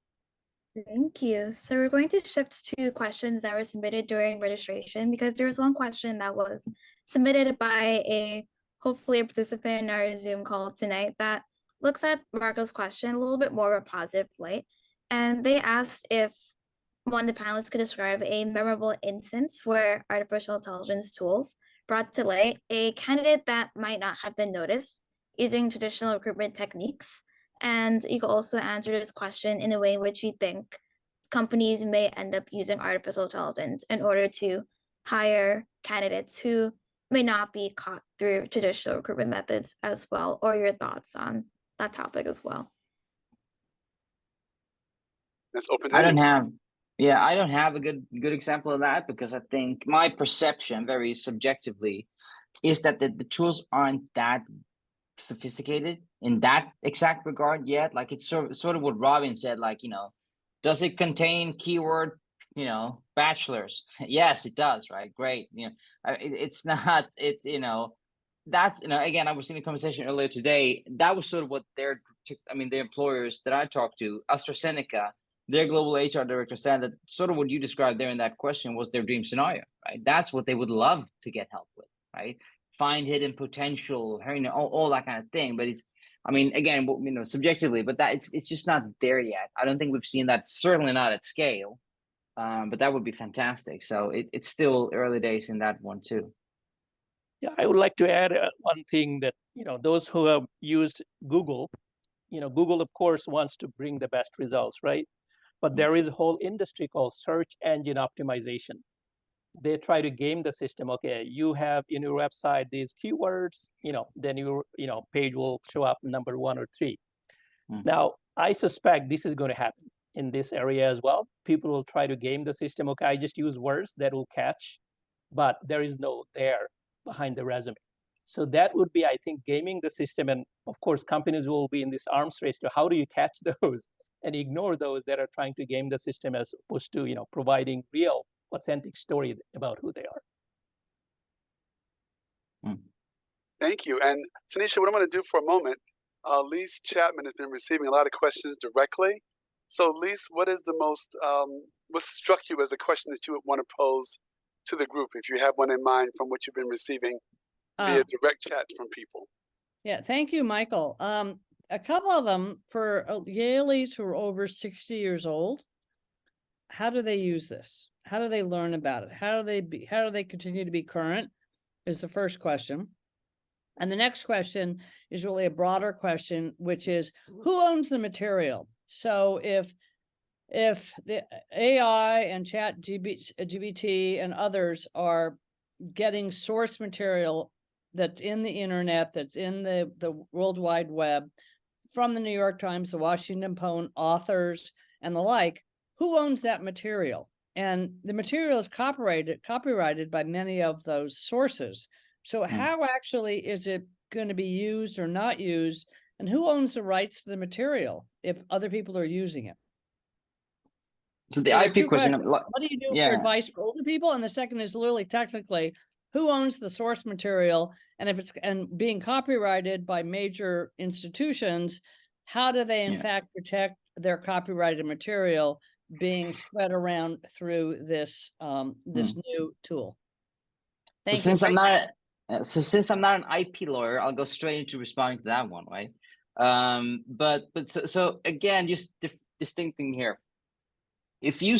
Thank you. So we're going to shift to questions that were submitted during registration because there was one question that was submitted by hopefully a participant in our Zoom call tonight that looks at Marco's question a little bit more of a positive light. And they asked if one of the panelists could describe a memorable instance where artificial intelligence tools brought to light a candidate that might not have been noticed using traditional recruitment techniques. And you can also answer this question in a way in which you think companies may end up using artificial intelligence in order to hire candidates who may not be caught through traditional recruitment methods as well, or your thoughts on that topic as well. That's open. I don't have a good example of that, because I think my perception, very subjectively, is that the tools aren't that sophisticated in that exact regard yet. Like it's sort of what Robin said, like, does it contain keyword, bachelors? Yes, it does, right? Great. It's not, it's, that's, again, I was in a conversation earlier today. That was sort of what the employers that I talked to, AstraZeneca, their global HR director said that sort of what you described there in that question was their dream scenario, right? That's what they would love to get help with, right? Find hidden potential, all that kind of thing. But it's, again, subjectively, but that it's just not there yet. I don't think we've seen that, certainly not at scale. But that would be fantastic. So it's still early days in that one too. Yeah, I would like to add one thing that, those who have used Google, Google, of course, wants to bring the best results, right? But there is a whole industry called search engine optimization. They try to game the system. Okay, you have in your website these keywords, then your page will show up number 1 or 3. Now, I suspect this is going to happen in this area as well. People will try to game the system. Okay, I just use words that will catch, but there is no there behind the resume. So that would be, I think, gaming the system. And of course, companies will be in this arms race to how do you catch those and ignore those that are trying to game the system as opposed to, providing real, authentic story about who they are. Thank you. And Tanisha, what I'm going to do for a moment, Lise Chapman has been receiving a lot of questions directly. So Lise, what is the most, what struck you as the question that you would want to pose to the group, if you have one in mind from what you've been receiving via direct chat from people? Yeah, thank you, Michael. A couple of them for Yaleys who are over 60 years old. How do they use this? How do they learn about it? How do they continue to be current? Is the first question. And the next question is really a broader question, which is who owns the material? So if the AI and ChatGPT and others are getting source material that's in the internet, that's in the World Wide Web, from the New York Times, the Washington Post, authors, and the like, who owns that material? And the material is copyrighted by many of those sources. So how actually is it going to be used or not used? And who owns the rights to the material if other people are using it? So the IP question, what do you do for advice for older people? And the second is literally technically, who owns the source material? And if it's being copyrighted by major institutions, how do they in fact protect their copyrighted material being spread around through this this new tool? Thank you. Since I'm not an IP lawyer, I'll go straight into responding to that one, right? So again, just distinct thing here. If you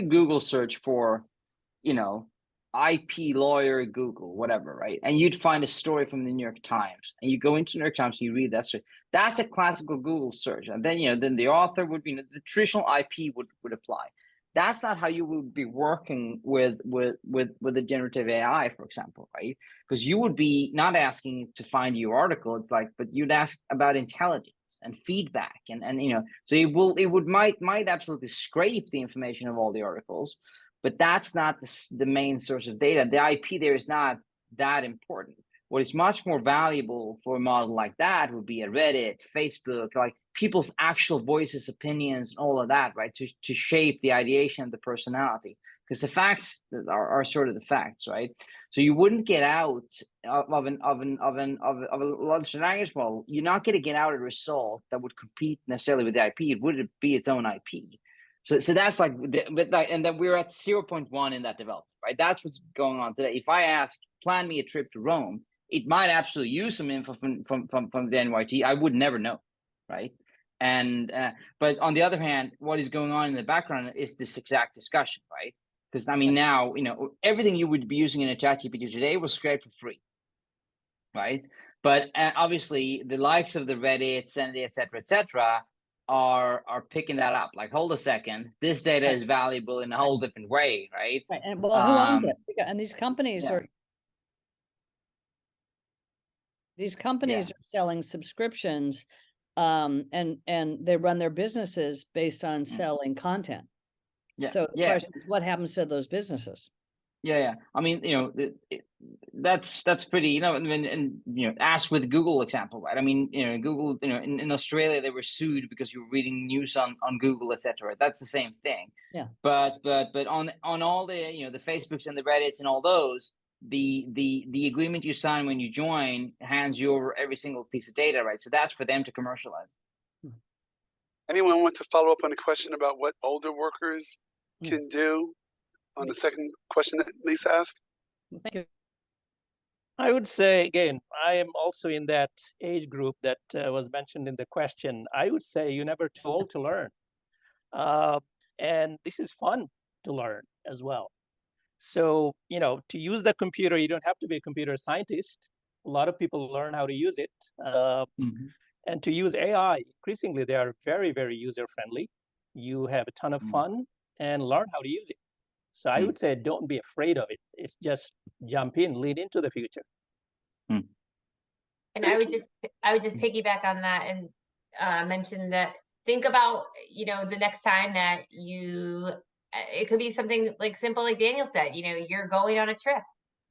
Google search for, you know, IP lawyer Google, whatever, right? And you'd find a story from the New York Times, and you go into the New York Times and you read that story. That's a classical Google search. And then, then the author would be, the traditional IP would apply. That's not how you would be working with the generative AI, for example, right? Because you would be not asking to find your article. It's like, but you'd ask about intelligence and feedback, and so it might absolutely scrape the information of all the articles, but that's not the main source of data. The IP there is not that important. What is much more valuable for a model like that would be a Reddit, Facebook, like people's actual voices, opinions, and all of that, right? To shape the ideation of the personality, because the facts are sort of the facts, right? So you wouldn't get out of a large language model. You're not going to get out a result that would compete necessarily with the IP. It would be its own IP. So that's like, and then we're at 0.1 in that development, right? That's what's going on today. If I ask, plan me a trip to Rome, it might absolutely use some info from the NYT. I would never know, right? And but on the other hand, what is going on in the background is this exact discussion, right? Because I mean, now everything you would be using in a ChatGPT today was scraped for free, right? But obviously, the likes of the Reddits and the et cetera, are picking that up. Like, hold a second, this data is valuable in a whole different way, right? Right. And well, who owns it? And these companies are are selling subscriptions, and they run their businesses based on selling content. So the question is, what happens to those businesses? I mean, that's pretty, and ask with Google example, right? I mean, Google, in Australia, they were sued because you were reading news on Google, etc. That's the same thing. But on all the, the Facebooks and the Reddits and all those, the agreement you sign when you join hands you over every single piece of data, right? So that's for them to commercialize. Anyone want to follow up on the question about what older workers can do on the second question that Lisa asked? Thank you. I would say, again, I am also in that age group that was mentioned in the question. I would say you're never too old to learn. And this is fun to learn as well. So, to use the computer, you don't have to be a computer scientist. A lot of people learn how to use it. And to use AI, increasingly, they are very, very user-friendly. You have a ton of fun and learn how to use it. So I would say don't be afraid of it. It's just jump in, lead into the future. And I would just piggyback on that and mention that, think about, the next time that it could be something like simple, like Daniel said, you're going on a trip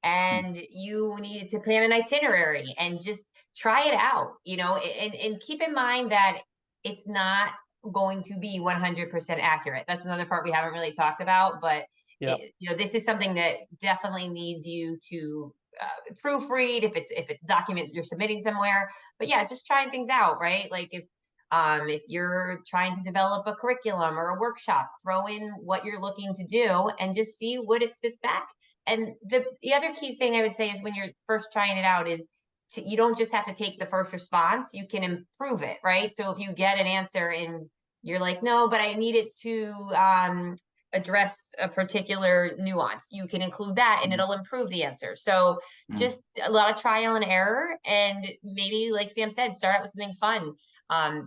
and you needed to plan an itinerary and just try it out, and keep in mind that it's not going to be 100% accurate. That's another part we haven't really talked about, but this is something that definitely needs you to proofread if it's documents you're submitting somewhere. But just trying things out, right? Like if you're trying to develop a curriculum or a workshop, throw in what you're looking to do and just see what it spits back. And the other key thing I would say is, when you're first trying it out, is you don't just have to take the first response, you can improve it, right? So if you get an answer and you're like, no, but I need it to address a particular nuance, you can include that and it'll improve the answer. So just a lot of trial and error, and maybe, like Sam said, start out with something fun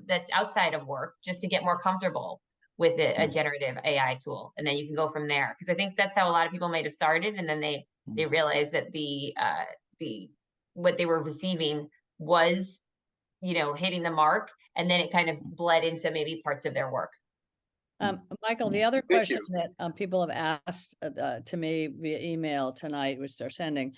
that's outside of work, just to get more comfortable with a generative AI tool, and then you can go from there. Because I think that's how a lot of people might have started, and then they realized that the what they were receiving was hitting the mark, and then it kind of bled into maybe parts of their work. Michael, the other question that people have asked to me via email tonight, which they're sending,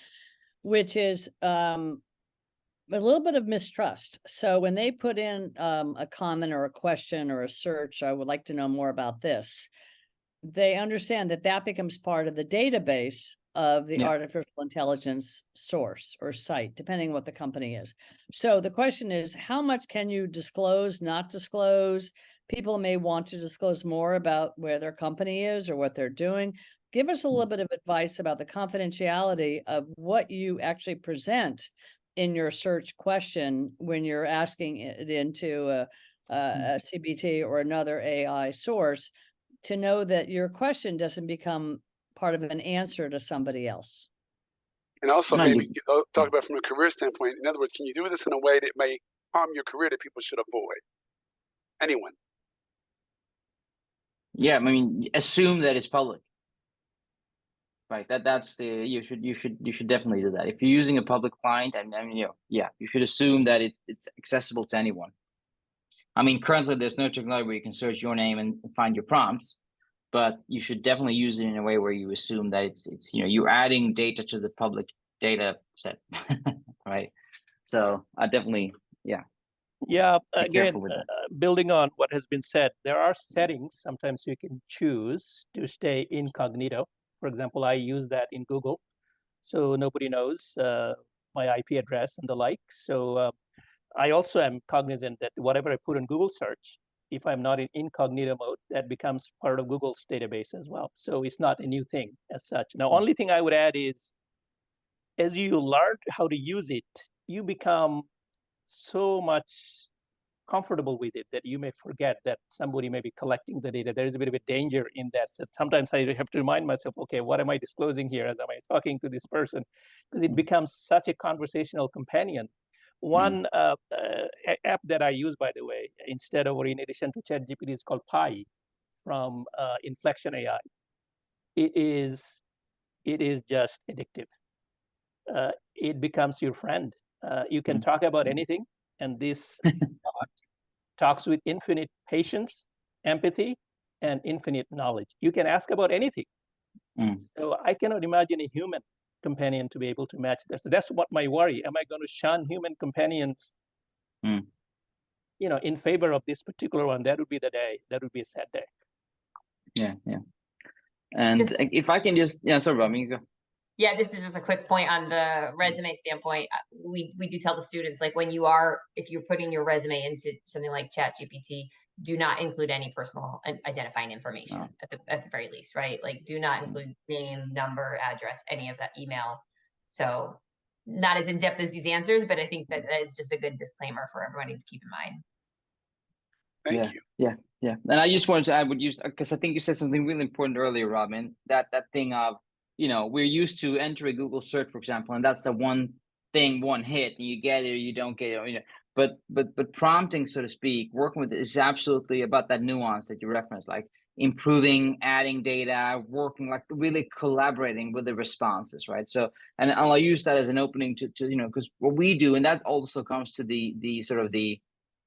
which is a little bit of mistrust. So when they put in a comment or a question or a search, I would like to know more about this, they understand that becomes part of the database of the artificial intelligence source or site, depending on what the company is. So the question is, how much can you disclose, not disclose? People may want to disclose more about where their company is or what they're doing. Give us a little bit of advice about the confidentiality of what you actually present in your search question when you're asking it into a CBT or another AI source, to know that your question doesn't become part of an answer to somebody else. And also No, maybe talk about from a career standpoint. In other words, can you do this in a way that may harm your career that people should avoid? Anyone? Yeah, I mean, assume that it's public. Right. That's the you should definitely do that. If you're using a public client, and I mean, yeah, you should assume that it's accessible to anyone. I mean, currently there's no technology where you can search your name and find your prompts, but you should definitely use it in a way where you assume that it's you're adding data to the public data set, right? So I definitely Yeah, be again, careful with that. building on what has been said, there are settings sometimes you can choose to stay incognito. For example, I use that in Google, so nobody knows my IP address and the like. So I also am cognizant that whatever I put in Google search, if I'm not in incognito mode, that becomes part of Google's database as well. So it's not a new thing as such. Now, only thing I would add is, as you learn how to use it, you become so much comfortable with it that you may forget that somebody may be collecting the data. There is a bit of a danger in that. So sometimes I have to remind myself, okay, what am I disclosing here as am I talking to this person? Because it becomes such a conversational companion. One app that I use, by the way, instead of or in addition to ChatGPT, is called Pi from Inflection AI. It is just addictive. It becomes your friend. You can talk about anything, and this talks with infinite patience, empathy, and infinite knowledge. You can ask about anything. So I cannot imagine a human companion to be able to match that. So that's what my worry. Am I going to shun human companions, in favor of this particular one? That would be the day. That would be a sad day. Yeah. And if I can just, sorry, Rob, you go. Yeah, this is just a quick point on the resume standpoint. We do tell the students, like, if you're putting your resume into something like ChatGPT, do not include any personal identifying information at the very least, right? Like, do not include name, number, address, any of that, email. So not as in-depth as these answers, but I think that is just a good disclaimer for everybody to keep in mind. Thank you. Yeah. And I just wanted to add because I think you said something really important earlier, Robin, that thing of, we're used to enter a Google search, for example, and that's the one thing, one hit, and you get it or you don't get it. But prompting, so to speak, working with it is absolutely about that nuance that you referenced, like improving, adding data, working, like really collaborating with the responses, right? So, and I'll use that as an opening to because what we do, and that also comes to the sort of the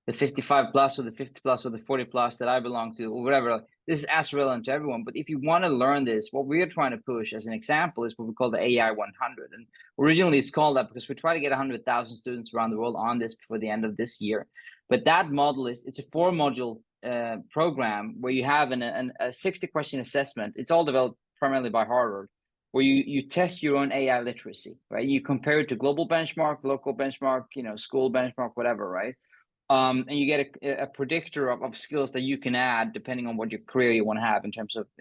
55 plus or the 50 plus or the 40 plus that I belong to or whatever, this is as relevant to everyone. But if you want to learn this, what we're trying to push as an example is what we call the AI 100. And originally it's called that because we try to get 100,000 students around the world on this before the end of this year. But that model it's a 4-module program where you have a 60 question assessment. It's all developed primarily by Harvard, where you test your own AI literacy, right? You compare it to global benchmark, local benchmark, school benchmark, whatever, right? And you get a predictor of skills that you can add depending on what your career you want to have in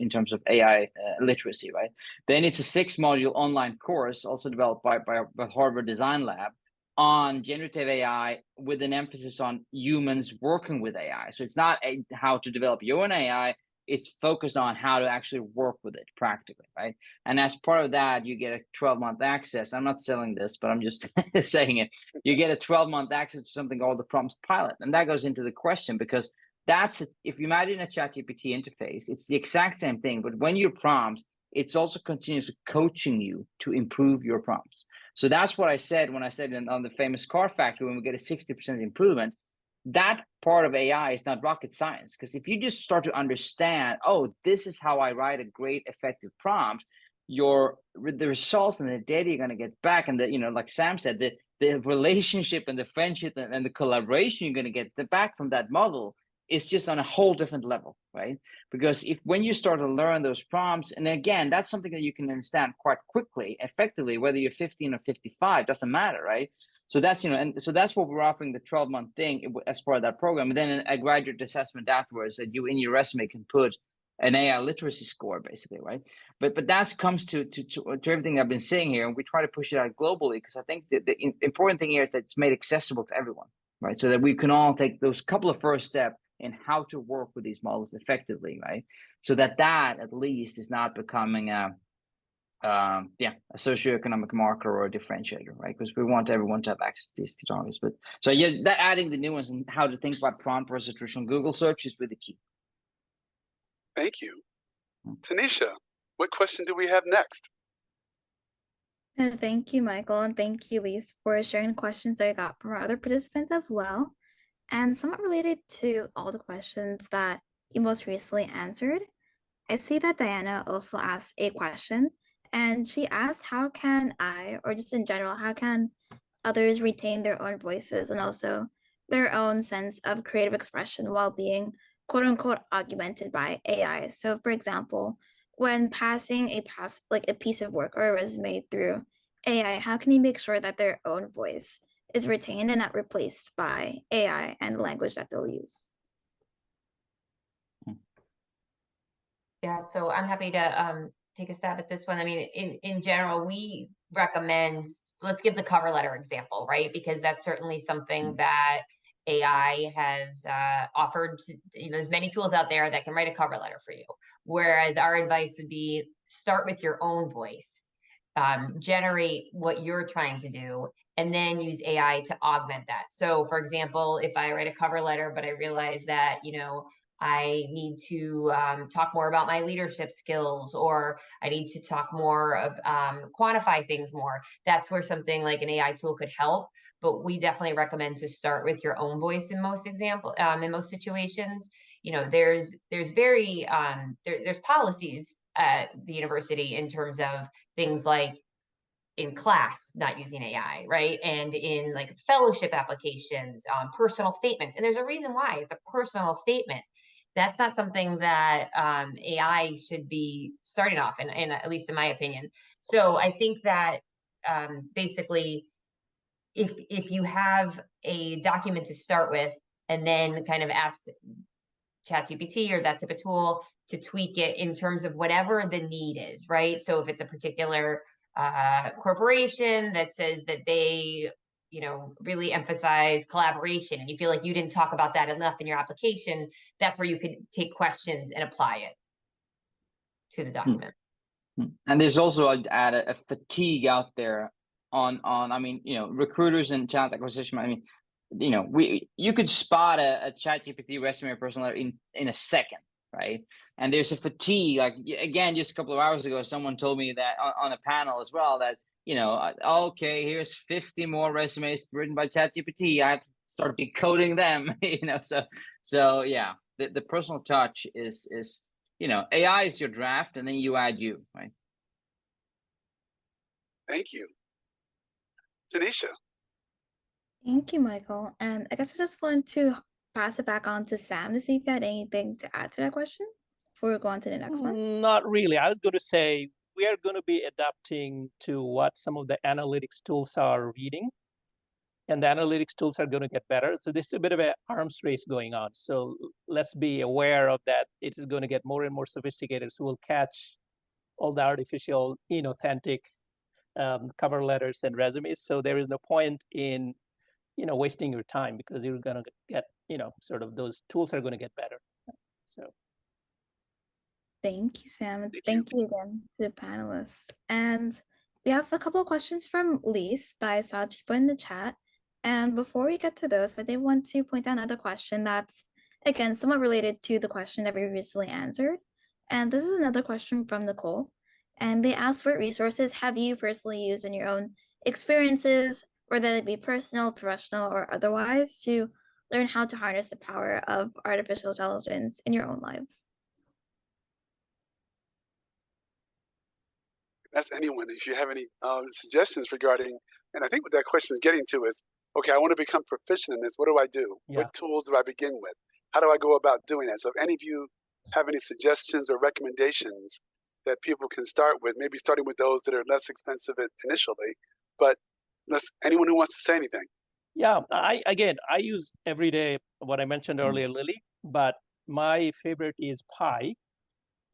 terms of AI literacy, right? Then it's a 6-module online course also developed by Harvard Design Lab on generative AI with an emphasis on humans working with AI. So it's not how to develop your own AI. It's focused on how to actually work with it practically, right? And as part of that, you get a 12-month access. I'm not selling this, but I'm just saying it. You get a 12-month access to something called the Prompts Pilot. And that goes into the question because if you imagine a ChatGPT interface, it's the exact same thing. But when you prompt, it's also continuously coaching you to improve your prompts. So that's what I said when I said on the famous car factory, when we get a 60% improvement, that part of AI is not rocket science. Because if you just start to understand, this is how I write a great effective prompt, the results and the data you're going to get back, and like Sam said, the relationship and the friendship and the collaboration you're going to get back from that model is just on a whole different level, right? Because when you start to learn those prompts, and again, that's something that you can understand quite quickly, effectively, whether you're 15 or 55, doesn't matter, right? So that's, and so that's what we're offering, the 12-month thing as part of that program. And then a graduate assessment afterwards that you in your resume can put an AI literacy score, basically, right? But that comes to everything I've been saying here, and we try to push it out globally because I think the important thing here is that it's made accessible to everyone, right? So that we can all take those couple of first steps in how to work with these models effectively, right? So that at least is not becoming a socioeconomic marker or a differentiator, right? Because we want everyone to have access to these technologies. But so yeah, that adding the nuance and how to think about prompt versus traditional Google search is really key. Thank you. Tanisha, what question do we have next? Thank you, Michael, and thank you, Lise, for sharing questions that I got from our other participants as well. And somewhat related to all the questions that you most recently answered, I see that Diana also asked a question, and she asked, how can I, or just in general, how can others retain their own voices and also their own sense of creative expression while being quote unquote augmented by AI? So for example, when passing a piece of work or a resume through AI, how can you make sure that their own voice is retained and not replaced by AI and the language that they'll use? Yeah, so I'm happy to take a stab at this one. I mean, in general, we recommend, let's give the cover letter example, right? Because that's certainly something that AI has offered. There's many tools out there that can write a cover letter for you. Whereas our advice would be start with your own voice, generate what you're trying to do, and then use AI to augment that. So for example, if I write a cover letter, but I realize that, I need to talk more about my leadership skills, or I need to talk more of quantify things more. That's where something like an AI tool could help. But we definitely recommend to start with your own voice in most in most situations. There's there's policies at the university in terms of things like in class not using AI, right? And in like fellowship applications, personal statements. And there's a reason why it's a personal statement. That's not something that AI should be starting off, and at least in my opinion. So I think that basically, if you have a document to start with, and then kind of ask ChatGPT or that type of tool to tweak it in terms of whatever the need is, right? So if it's a particular corporation that says that they really emphasize collaboration, and you feel like you didn't talk about that enough in your application, that's where you could take questions and apply it to the document. And there's also add a fatigue out there on I mean, recruiters and talent acquisition. I mean, you could spot a ChatGPT resume or personal letter in a second, right? And there's a fatigue. Like again, just a couple of hours ago, someone told me that on a panel as well that okay, here's 50 more resumes written by ChatGPT. I have to start decoding them. So yeah, the personal touch is AI is your draft, and then you add you, right? Thank you, Tanisha. Thank you, Michael. And I guess I just want to pass it back on to Sam to see if you had anything to add to that question before we go on to the next one. Not really. I was going to say we are going to be adapting to what some of the analytics tools are reading, and the analytics tools are going to get better. So there's a bit of an arms race going on. So let's be aware of that. It is going to get more and more sophisticated. So we'll catch all the artificial, inauthentic cover letters and resumes. So there is no point in, wasting your time, because you're going to get, sort of those tools are going to get better. So. Thank you, Sam. Thank you again to the panelists. And we have a couple of questions from Lise that I saw she put in the chat. And before we get to those, I did want to point out another question that's, again, somewhat related to the question that we recently answered. And this is another question from Nicole. And they asked, what resources have you personally used in your own experiences, whether it be personal, professional, or otherwise, to learn how to harness the power of artificial intelligence in your own lives? Ask anyone if you have any suggestions regarding, and I think what that question is getting to is, okay, I want to become proficient in this. What do I do? Yeah. What tools do I begin with? How do I go about doing that? So if any of you have any suggestions or recommendations that people can start with, maybe starting with those that are less expensive initially, but anyone who wants to say anything. Yeah, I use every day what I mentioned earlier, Lily, but my favorite is Pi.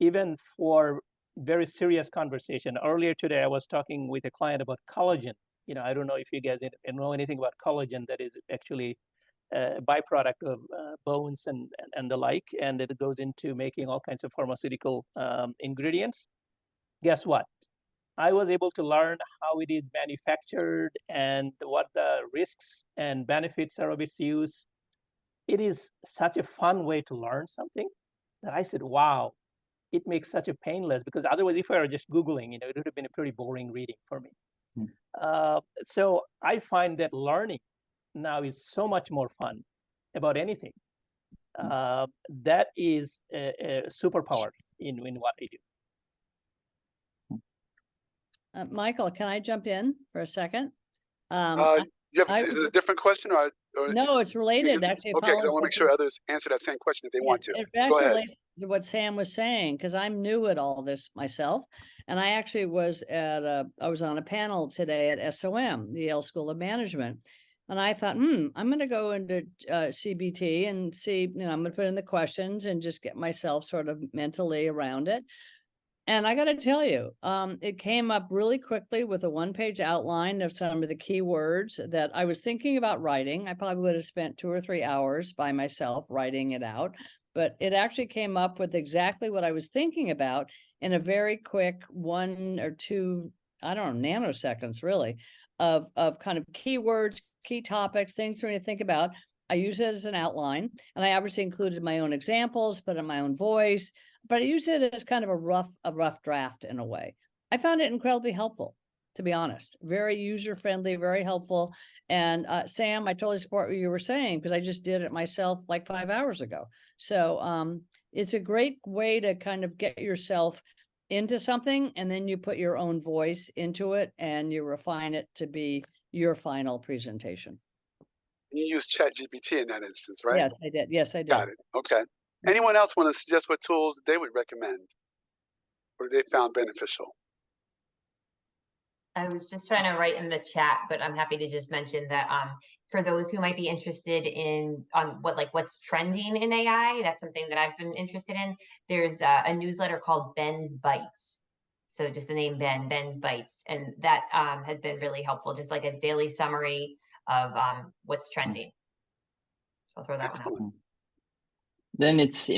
even for very serious conversation. Earlier today, I was talking with a client about collagen. I don't know if you guys know anything about collagen. That is actually a byproduct of bones and the like, and it goes into making all kinds of pharmaceutical ingredients. Guess what? I was able to learn how it is manufactured and what the risks and benefits are of its use. It is such a fun way to learn something that I said, wow, it makes such a painless, because otherwise if I were just Googling, it would have been a pretty boring reading for me. So I find that learning now is so much more fun about anything. That is a superpower in what I do. Michael, can I jump in for a second? Is it a different question or no, it's related actually. Okay, because I want to make sure others answer that same question if they want to. It Go ahead. relates to what Sam was saying, because I'm new at all this myself, and I actually was I was on a panel today at SOM, the Yale School of Management, and I thought, I'm going to go into CBT and see, I'm going to put in the questions and just get myself sort of mentally around it. And I got to tell you, it came up really quickly with a one-page outline of some of the key words that I was thinking about writing. I probably would have spent 2 or 3 hours by myself writing it out, but it actually came up with exactly what I was thinking about in a very quick 1 or 2, I don't know, nanoseconds really, of kind of keywords, key topics, things for me to think about. I use it as an outline, and I obviously included my own examples, put in my own voice, but I use it as kind of a rough draft in a way. I found it incredibly helpful, to be honest. Very user-friendly, very helpful. And Sam, I totally support what you were saying, because I just did it myself like 5 hours ago. So it's a great way to kind of get yourself into something, and then you put your own voice into it and you refine it to be your final presentation. You use ChatGPT in that instance, right? Yes, I did. Yes, I did. Got it. Okay. Anyone else want to suggest what tools they would recommend or they found beneficial? I was just trying to write in the chat, but I'm happy to just mention that for those who might be interested in what's trending in AI, that's something that I've been interested in. There's a newsletter called Ben's Bites. So just the name Ben's Bites, and that has been really helpful, just like a daily summary of what's trending. So I'll throw that one out. Then it's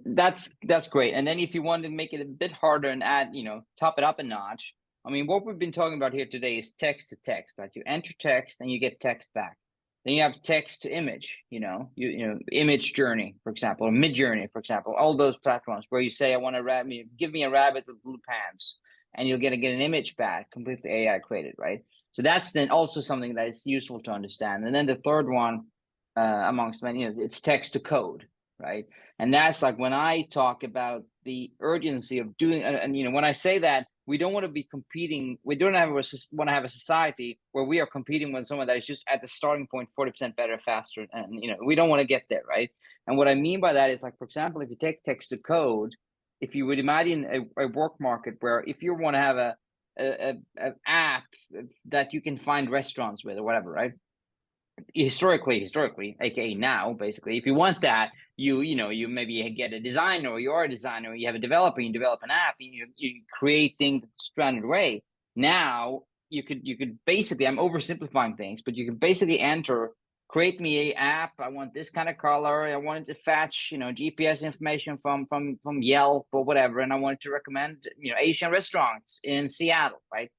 that's great. And then if you want to make it a bit harder and add, top it up a notch. I mean, what we've been talking about here today is text to text, right? You enter text and you get text back. Then you have text to image, image journey, for example, or mid journey, for example, all those platforms where you say, I want a rabbit, give me a rabbit with blue pants, and you'll get an image back, completely AI created, right? So that's then also something that is useful to understand. And then the third one, amongst many, it's text to code, right? And that's like when I talk about the urgency of doing, and when I say that, we don't want to be competing. We don't want to have a society where we are competing with someone that is just at the starting point 40% better, faster, and we don't want to get there, right? And what I mean by that is, like, for example, if you take text to code, if you would imagine a work market where if you want to have an app that you can find restaurants with or whatever, right? Historically, aka now, basically, if you want that, you maybe get a designer, or you're a designer, you have a developer, you develop an app, you create things the standard way. Now you could basically, I'm oversimplifying things, but you can basically enter, create me a app. I want this kind of color. I wanted to fetch, GPS information from Yelp or whatever, and I wanted to recommend, Asian restaurants in Seattle, right?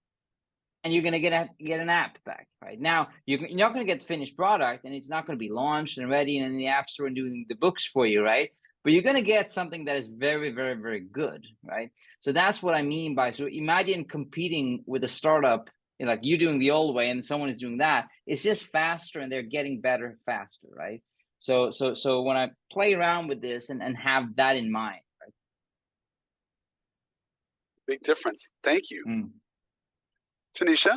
And you're going to get an app back, right? Now, you're not going to get the finished product, and it's not going to be launched and ready and in the App Store and doing the books for you, right? But you're going to get something that is very, very, very good, right? So that's what I mean by, so imagine competing with a startup, like you doing the old way and someone is doing that. It's just faster, and they're getting better faster, right? So when I play around with this and have that in mind, right? Big difference. Thank you. Tanisha?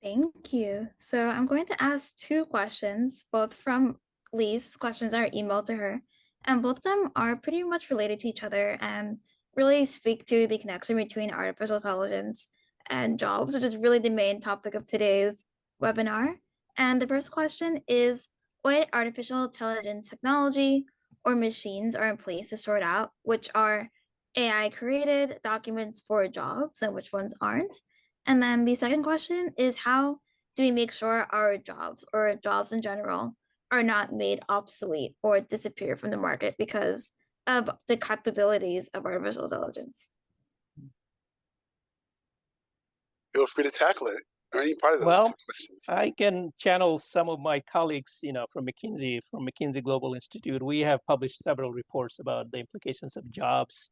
Thank you. So I'm going to ask 2 questions, both from Lee's questions that are emailed to her, and both of them are pretty much related to each other and really speak to the connection between artificial intelligence and jobs, which is really the main topic of today's webinar. And the first question is, what artificial intelligence technology or machines are in place to sort out which are AI created documents for jobs and which ones aren't? And then the second question is, how do we make sure our jobs or jobs in general are not made obsolete or disappear from the market because of the capabilities of artificial intelligence? Feel free to tackle it, or any part of those Well, two questions. I can channel some of my colleagues, from McKinsey Global Institute. We have published several reports about the implications of jobs.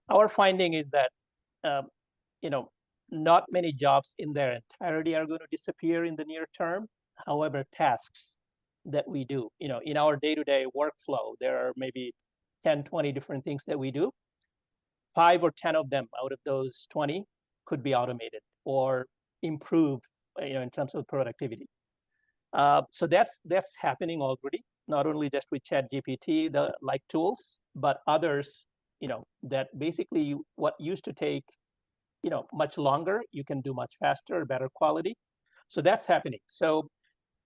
Our finding is that, not many jobs in their entirety are going to disappear in the near term. However, tasks that we do, in our day-to-day workflow, there are maybe 10, 20 different things that we do. 5 or 10 of them out of those 20 could be automated or improved, in terms of productivity. So that's happening already, not only just with ChatGPT, the like tools, but others, that basically what used to take, much longer, you can do much faster, better quality. So that's happening. So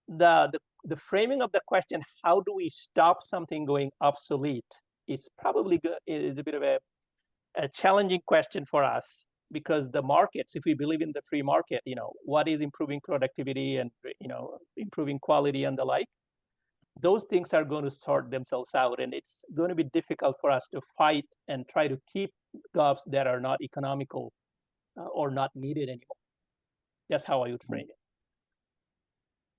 the framing of the question, how do we stop something going obsolete, is probably good, is a bit of a challenging question for us, because the markets, if we believe in the free market, what is improving productivity and, improving quality and the like, those things are going to sort themselves out, and it's going to be difficult for us to fight and try to keep jobs that are not economical or not needed anymore. That's how I would frame it.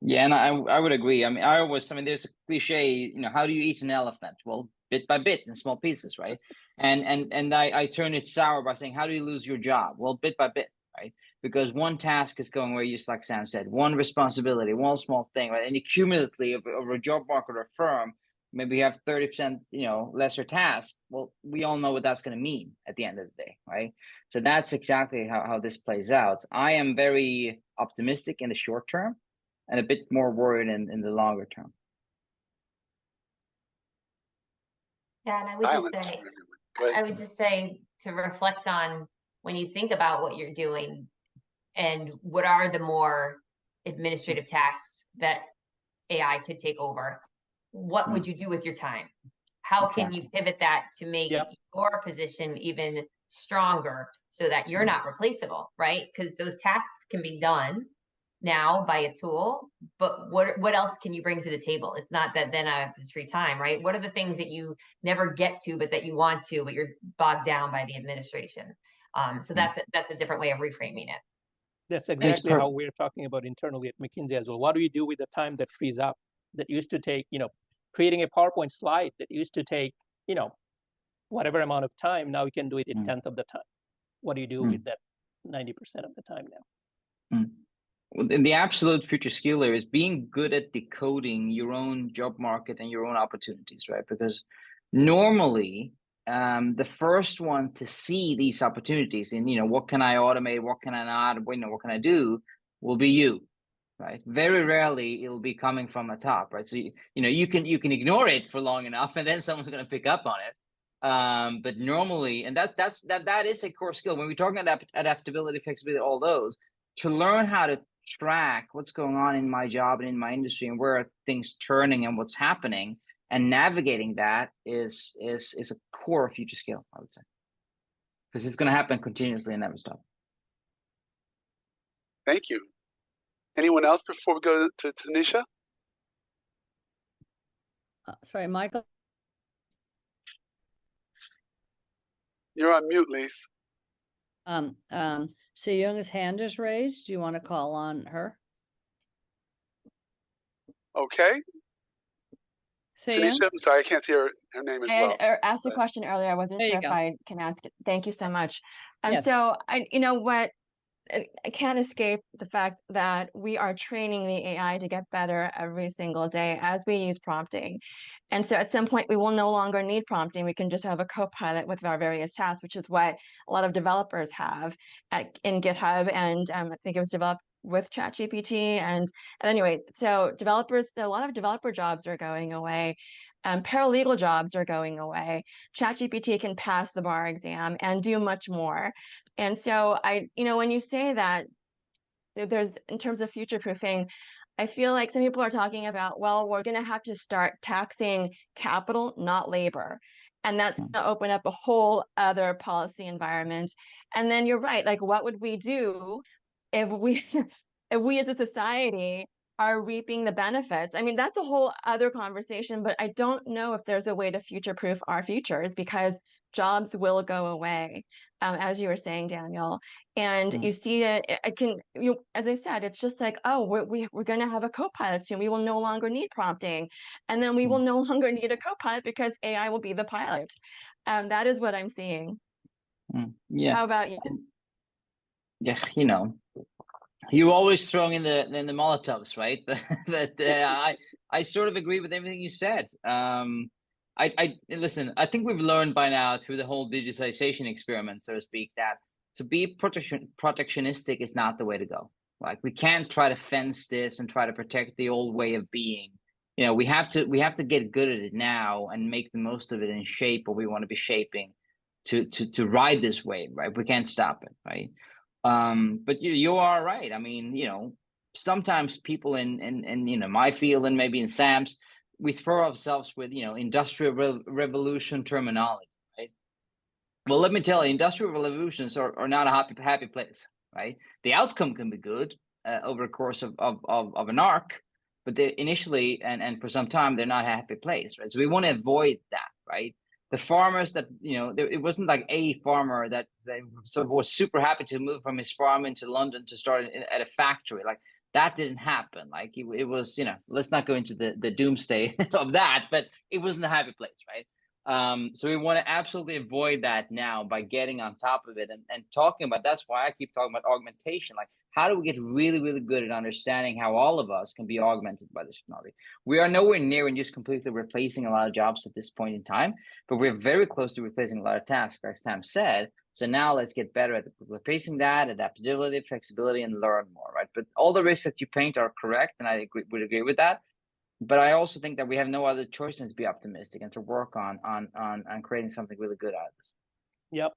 Yeah, and I would agree. I mean, there's a cliche, how do you eat an elephant? Well, bit by bit in small pieces, right? And I turn it sour by saying, how do you lose your job? Well, bit by bit, right? Because one task is going away, just like Sam said, one responsibility, one small thing, right? And cumulatively over a job market or firm, maybe you have 30%, lesser tasks. Well, we all know what that's going to mean at the end of the day, right? So that's exactly how this plays out. I am very optimistic in the short term, and a bit more worried in the longer term. Yeah, and I would just say to reflect on when you think about what you're doing and what are the more administrative tasks that AI could take over, what would you do with your time? How can you pivot that to make your position even stronger so that you're not replaceable, right? Because those tasks can be done now by a tool, but what else can you bring to the table? It's not that then it's free time, right? What are the things that you never get to, but that you want to, but you're bogged down by the administration? So that's a different way of reframing it. That's exactly how we're talking about internally at McKinsey as well. What do we do with the time that frees up, that used to take, creating a PowerPoint slide that used to take, whatever amount of time, now we can do it in 1/10 of the time. What do you do with that 90% of the time now? And the absolute future skill there is being good at decoding your own job market and your own opportunities, right? Because normally, the first one to see these opportunities and, what can I automate, what can I not, what can I do, will be you, right? Very rarely it'll be coming from the top, right? So, you can ignore it for long enough, and then someone's going to pick up on it. But normally, and that is a core skill when we're talking about adaptability, flexibility, all those, to learn how to track what's going on in my job and in my industry and where are things turning and what's happening, and navigating that is a core future skill, I would say, because it's going to happen continuously and never stop. Thank you. Anyone else before we go to Tanisha? Sorry, Michael. You're on mute, Lise. Se-Young's hand is raised. Do you want to call on her? Okay. Se-Young? Tanisha, I'm sorry, I can't see her name as well. I asked a question earlier. I wasn't sure if I can ask it. Thank you so much. So I can't escape the fact that we are training the AI to get better every single day as we use prompting. And so at some point, we will no longer need prompting. We can just have a co-pilot with our various tasks, which is what a lot of developers have in GitHub. And I think it was developed with ChatGPT. And anyway, so a lot of developer jobs are going away. Paralegal jobs are going away. ChatGPT can pass the bar exam and do much more. And so when you say that there's in terms of future proofing, I feel like some people are talking about, well, we're going to have to start taxing capital, not labor. And that's going to open up a whole other policy environment. And then you're right, like what would we do if we if we as a society are reaping the benefits? I mean, that's a whole other conversation, but I don't know if there's a way to future-proof our futures because jobs will go away, as you were saying, Daniel. And you see it, as I said, it's just like, oh, we're going to have a co-pilot soon. We will no longer need prompting. And then we will no longer need a co-pilot because AI will be the pilot. That is what I'm seeing. Yeah. How about you? Yeah, you know, you're always throwing in the Molotovs, right? But I sort of agree with everything you said. I listen. I think we've learned by now through the whole digitization experiment, so to speak, that to be protectionistic is not the way to go. Like we can't try to fence this and try to protect the old way of being. You know, we have to get good at it now and make the most of it and shape what we want to be shaping to ride this wave, right? We can't stop it, right? But you are right. I mean, you know, sometimes people in you know my field and maybe in Sam's, we throw ourselves with, you know, industrial revolution terminology, right? Well, let me tell you, industrial revolutions are not a happy place, right? The outcome can be good over the course of an arc, but they initially and for some time they're not a happy place, right? So we want to avoid that, right? The farmers that, you know, it wasn't like a farmer that was super happy to move from his farm into London to start at a factory. Like that didn't happen. Like it was, you know, let's not go into the doomsday of that, but it wasn't a happy place, right? So we want to absolutely avoid that now by getting on top of it and talking about, that's why I keep talking about augmentation. Like, how do we get really, really good at understanding how all of us can be augmented by this technology? We are nowhere near and just completely replacing a lot of jobs at this point in time, but we're very close to replacing a lot of tasks, as Sam said. So now let's get better at replacing that, adaptability, flexibility, and learn more, right? But all the risks that you paint are correct, and I would agree with that. But I also think that we have no other choice than to be optimistic and to work on creating something really good out of this. Yep.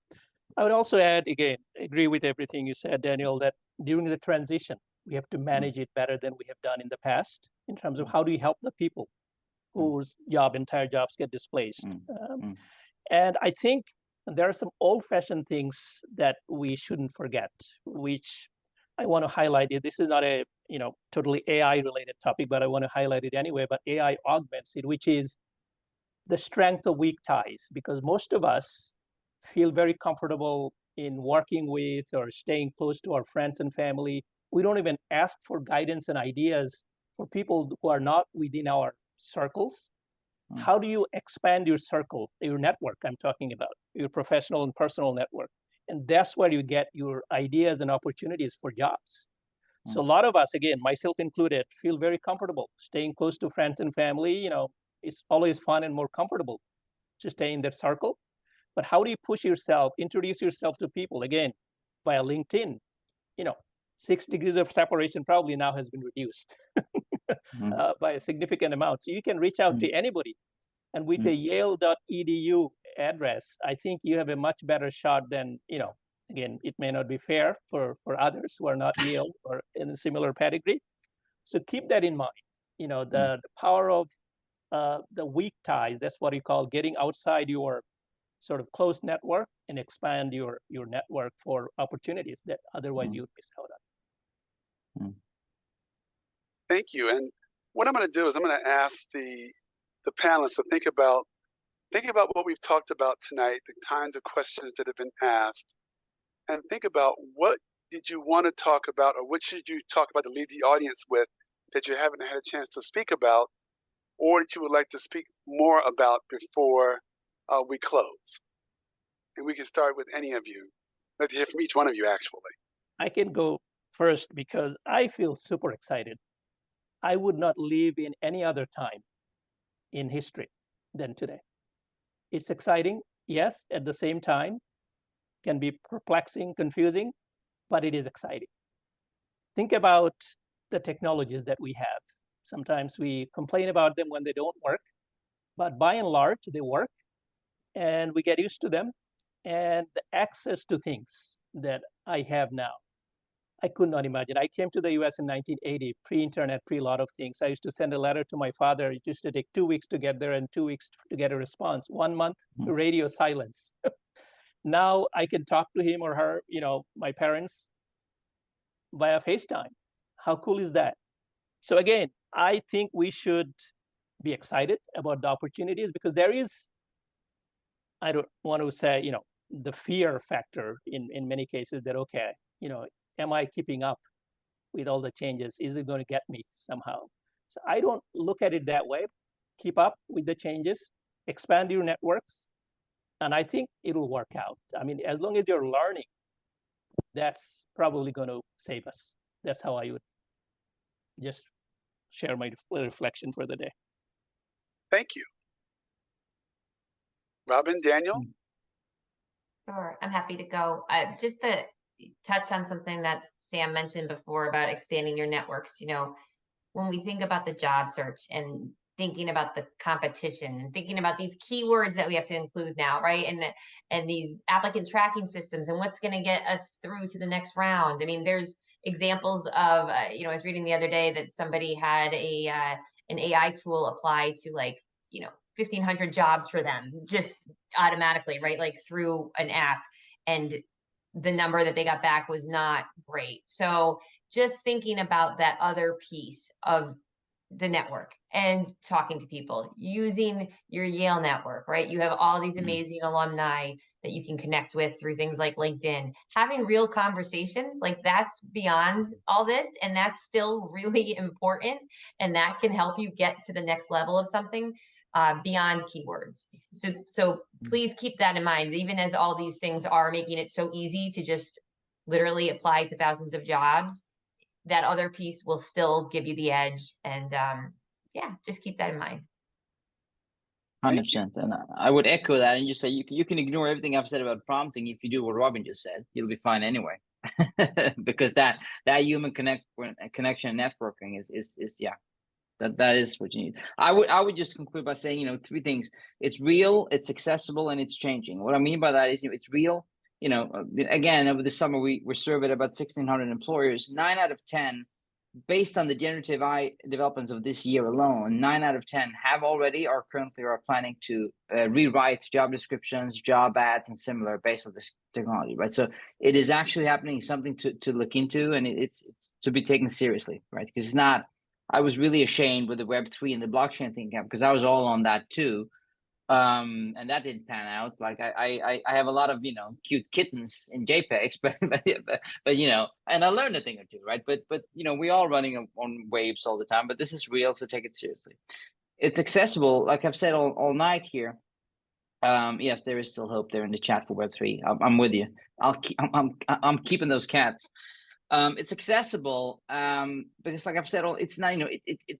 I would also add, again, agree with everything you said, Daniel, that during the transition, we have to manage it better than we have done in the past in terms of how do we help the people whose entire jobs get displaced. And I think there are some old-fashioned things that we shouldn't forget, which I want to highlight. This is not a totally AI-related topic, but I want to highlight it anyway. But AI augments it, which is the strength of weak ties, because most of us feel very comfortable in working with or staying close to our friends and family. We don't even ask for guidance and ideas for people who are not within our circles. How do you expand your circle, your network I'm talking about, your professional and personal network? And that's where you get your ideas and opportunities for jobs. So a lot of us, again, myself included, feel very comfortable staying close to friends and family. You know, it's always fun and more comfortable to stay in that circle. But how do you push yourself, introduce yourself to people, again, via LinkedIn? 6 degrees of separation probably now has been reduced by a significant amount. So you can reach out to anybody. And with a yale.edu address, I think you have a much better shot than, again, it may not be fair for others who are not Yale or in a similar pedigree. So keep that in mind. The power of the weak ties, that's what you call getting outside your sort of close network and expand your network for opportunities that otherwise you'd miss out on. Thank you. And what I'm going to do is I'm going to ask the panelists to think about what we've talked about tonight, the kinds of questions that have been asked, and think about what did you want to talk about, or what should you talk about to leave the audience with that you haven't had a chance to speak about, or that you would like to speak more about before we close. And we can start with any of you. I'd like to hear from each one of you, actually. I can go first because I feel super excited. I would not live in any other time in history than today. It's exciting, yes, at the same time, can be perplexing, confusing, but it is exciting. Think about the technologies that we have. Sometimes we complain about them when they don't work, but by and large, they work, and we get used to them. And the access to things that I have now, I could not imagine. I came to the US in 1980, pre-internet, pre-lot of things. I used to send a letter to my father. It used to take 2 weeks to get there and 2 weeks to get a response. 1 month, radio silence. Now I can talk to him or her, my parents, via FaceTime. How cool is that? So again, I think we should be excited about the opportunities, because there is, I don't want to say, the fear factor in many cases that, okay, am I keeping up with all the changes? Is it going to get me somehow? So I don't look at it that way. Keep up with the changes, expand your networks, and I think it'll work out. I mean, as long as you're learning, that's probably going to save us. That's how I would just share my reflection for the day. Thank you. Robin, Daniel? Sure, I'm happy to go. Just to touch on something that Sam mentioned before about expanding your networks, when we think about the job search and thinking about the competition and thinking about these keywords that we have to include now, right? And these applicant tracking systems and what's going to get us through to the next round. I mean, there's examples of, I was reading the other day that somebody had an AI tool apply to 1,500 jobs for them just automatically, right? Like through an app, and the number that they got back was not great. So just thinking about that other piece of the network and talking to people, using your Yale network, right? You have all these amazing alumni that you can connect with through things like LinkedIn, having real conversations, like that's beyond all this. And that's still really important. And that can help you get to the next level of something beyond keywords. So please keep that in mind, even as all these things are making it so easy to just literally apply to thousands of jobs. That other piece will still give you the edge. And just keep that in mind. 100%. And I would echo that and just say you can ignore everything I've said about prompting. If you do what Robin just said, you'll be fine anyway. Because that human connection and networking is that is what you need. I would just conclude by saying, 3 things. It's real, it's accessible, and it's changing. What I mean by that is, it's real. Again, over the summer, we surveyed about 1,600 employers. 9 out of 10, based on the generative AI developments of this year alone, 9 out of 10 have already or currently are planning to rewrite job descriptions, job ads, and similar based on this technology, right? So it is actually happening, something to look into, and it's to be taken seriously, right? Because it's not. I was really ashamed with the Web3 and the blockchain thing, because I was all on that too. And that didn't pan out. Like I have a lot of cute kittens in JPEGs, but and I learned a thing or two, right? But we all running on waves all the time. But this is real, so take it seriously. It's accessible, like I've said all night here. Yes, there is still hope there in the chat for Web3. I'm with you. I'm keeping those cats. It's accessible because, like I've said, it's not.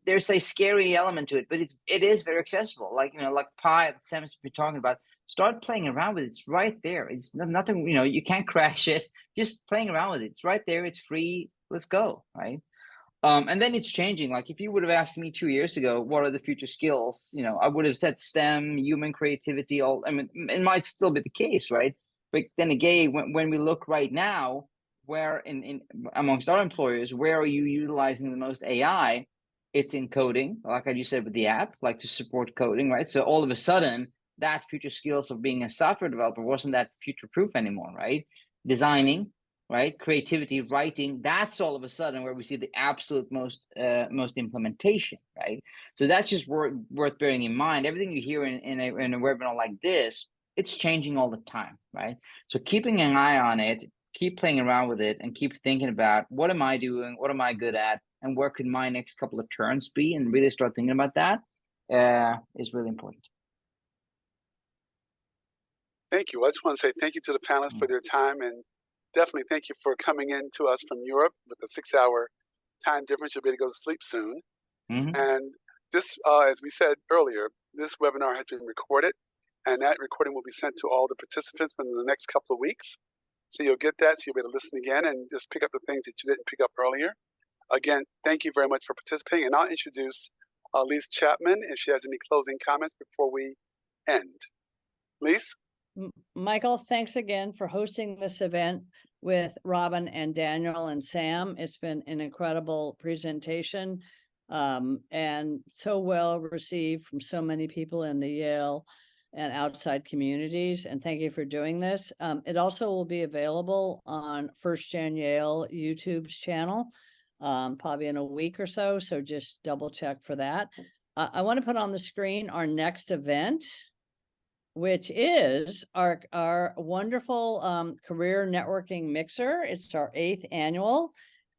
There's a scary element to it, but it is very accessible. Like Pi that Sam's been talking about. Start playing around with it. It's right there. It's nothing. You can't crash it. Just playing around with it. It's right there. It's free. Let's go, right? And then it's changing. Like if you would have asked me 2 years ago, what are the future skills? I would have said STEM, human creativity. It might still be the case, right? But then again, when we look right now, where in amongst our employers, where are you utilizing the most AI? It's in coding, like I just said with the app, like to support coding, right? So all of a sudden, that future skills of being a software developer wasn't that future proof anymore, right? Designing, right? Creativity, writing, that's all of a sudden where we see the absolute most implementation, right? So that's just worth bearing in mind. Everything you hear in a webinar like this, it's changing all the time, right? So keeping an eye on it, keep playing around with it, and keep thinking about what am I doing, what am I good at, and where could my next couple of turns be, and really start thinking about that is really important. Thank you. I just want to say thank you to the panelists for their time, and definitely thank you for coming in to us from Europe with a 6-hour time difference. You'll be able to go to sleep soon. And this, as we said earlier, this webinar has been recorded, and that recording will be sent to all the participants within the next couple of weeks. So you'll get that, so you'll be able to listen again and just pick up the things that you didn't pick up earlier. Again, thank you very much for participating, and I'll introduce Lise Chapman if she has any closing comments before we end. Lise? Michael, thanks again for hosting this event. with Robin and Daniel and Sam. It's been an incredible presentation, and so well received from so many people in the Yale and outside communities. And thank you for doing this. It also will be available on 1stGenYale YouTube's channel, probably in a week or so. So just double check for that. I want to put on the screen our next event, which is our wonderful career networking mixer. It's our 8th annual,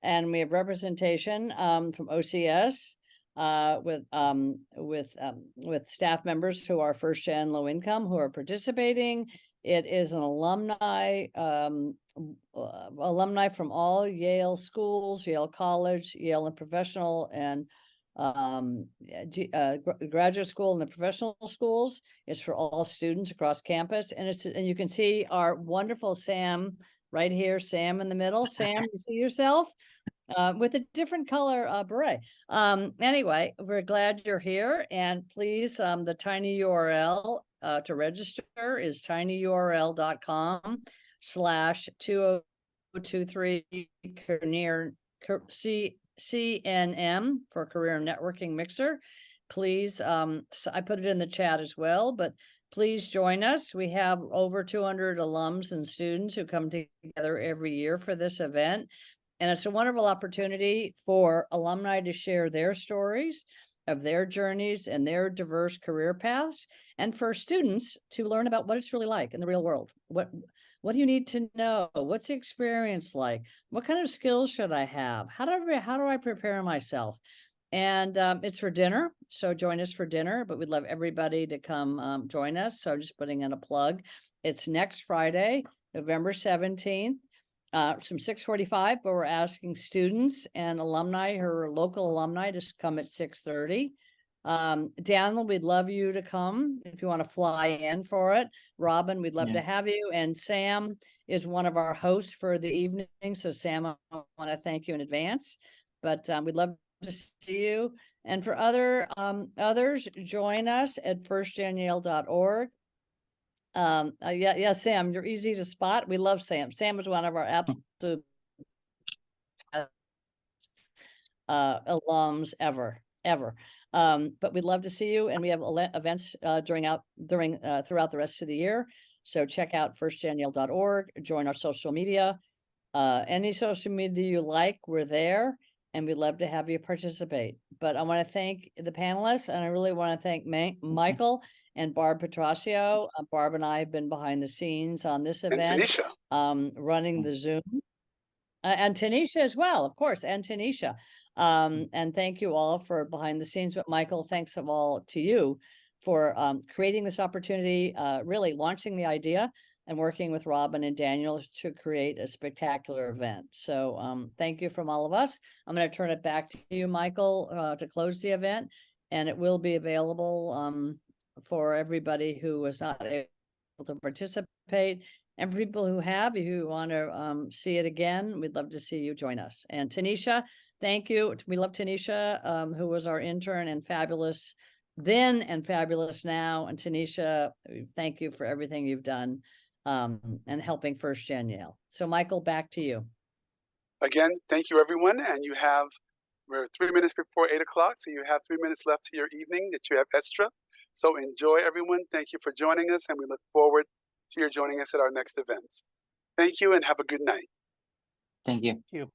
and we have representation from OCS with staff members who are first gen low income who are participating. It is an alumni from all Yale schools, Yale College, Yale and Professional, and graduate school and the professional schools. It's for all students across campus, and you can see our wonderful Sam right here. Sam in the middle. Sam, you see yourself with a different color beret. Anyway, we're glad you're here, and please, the tiny URL to register is tinyurl.com/2023 CNM for Career Networking Mixer. Please, I put it in the chat as well, but please join us. We have over 200 alums and students who come together every year for this event. And it's a wonderful opportunity for alumni to share their stories of their journeys and their diverse career paths, and for students to learn about what it's really like in the real world. What do you need to know? What's the experience like? What kind of skills should I have? How do I prepare myself? And it's for dinner, so join us for dinner, but we'd love everybody to come join us. So I'm just putting in a plug. It's next Friday, November 17th, from 6:45, but we're asking students and alumni, her local alumni, to come at 6:30. Daniel, we'd love you to come if you want to fly in for it. Robin, we'd love to have you. And Sam is one of our hosts for the evening. So Sam, I want to thank you in advance, but we'd love to see you. And for others, join us at 1stgenyale.org. Yeah, Sam, you're easy to spot. We love Sam. Sam is one of our absolute alums ever. But we'd love to see you, and we have events throughout the rest of the year. So check out 1stgenyale.org, join our social media. Any social media you like, we're there, and we'd love to have you participate. But I want to thank the panelists, and I really want to thank Michael and Barb Petrosio. Barb and I have been behind the scenes on this event. And Tanisha. Running the Zoom. And Tanisha as well, of course, and Tanisha. And thank you all for behind the scenes. But Michael, thanks of all to you for creating this opportunity, really launching the idea and working with Robin and Daniel to create a spectacular event. So thank you from all of us. I'm going to turn it back to you, Michael, to close the event. And it will be available for everybody who was not able to participate. And for people who have, if you want to see it again, we'd love to see you join us. And Tanisha, thank you. We love Tanisha, who was our intern and fabulous then and fabulous now. And Tanisha, thank you for everything you've done and helping 1stGenYale. So Michael, back to you. Again, thank you, everyone. And we're 3 minutes before 8 o'clock, so you have 3 minutes left to your evening that you have extra. So enjoy, everyone. Thank you for joining us, and we look forward to your joining us at our next events. Thank you, and have a good night. Thank you. Thank you.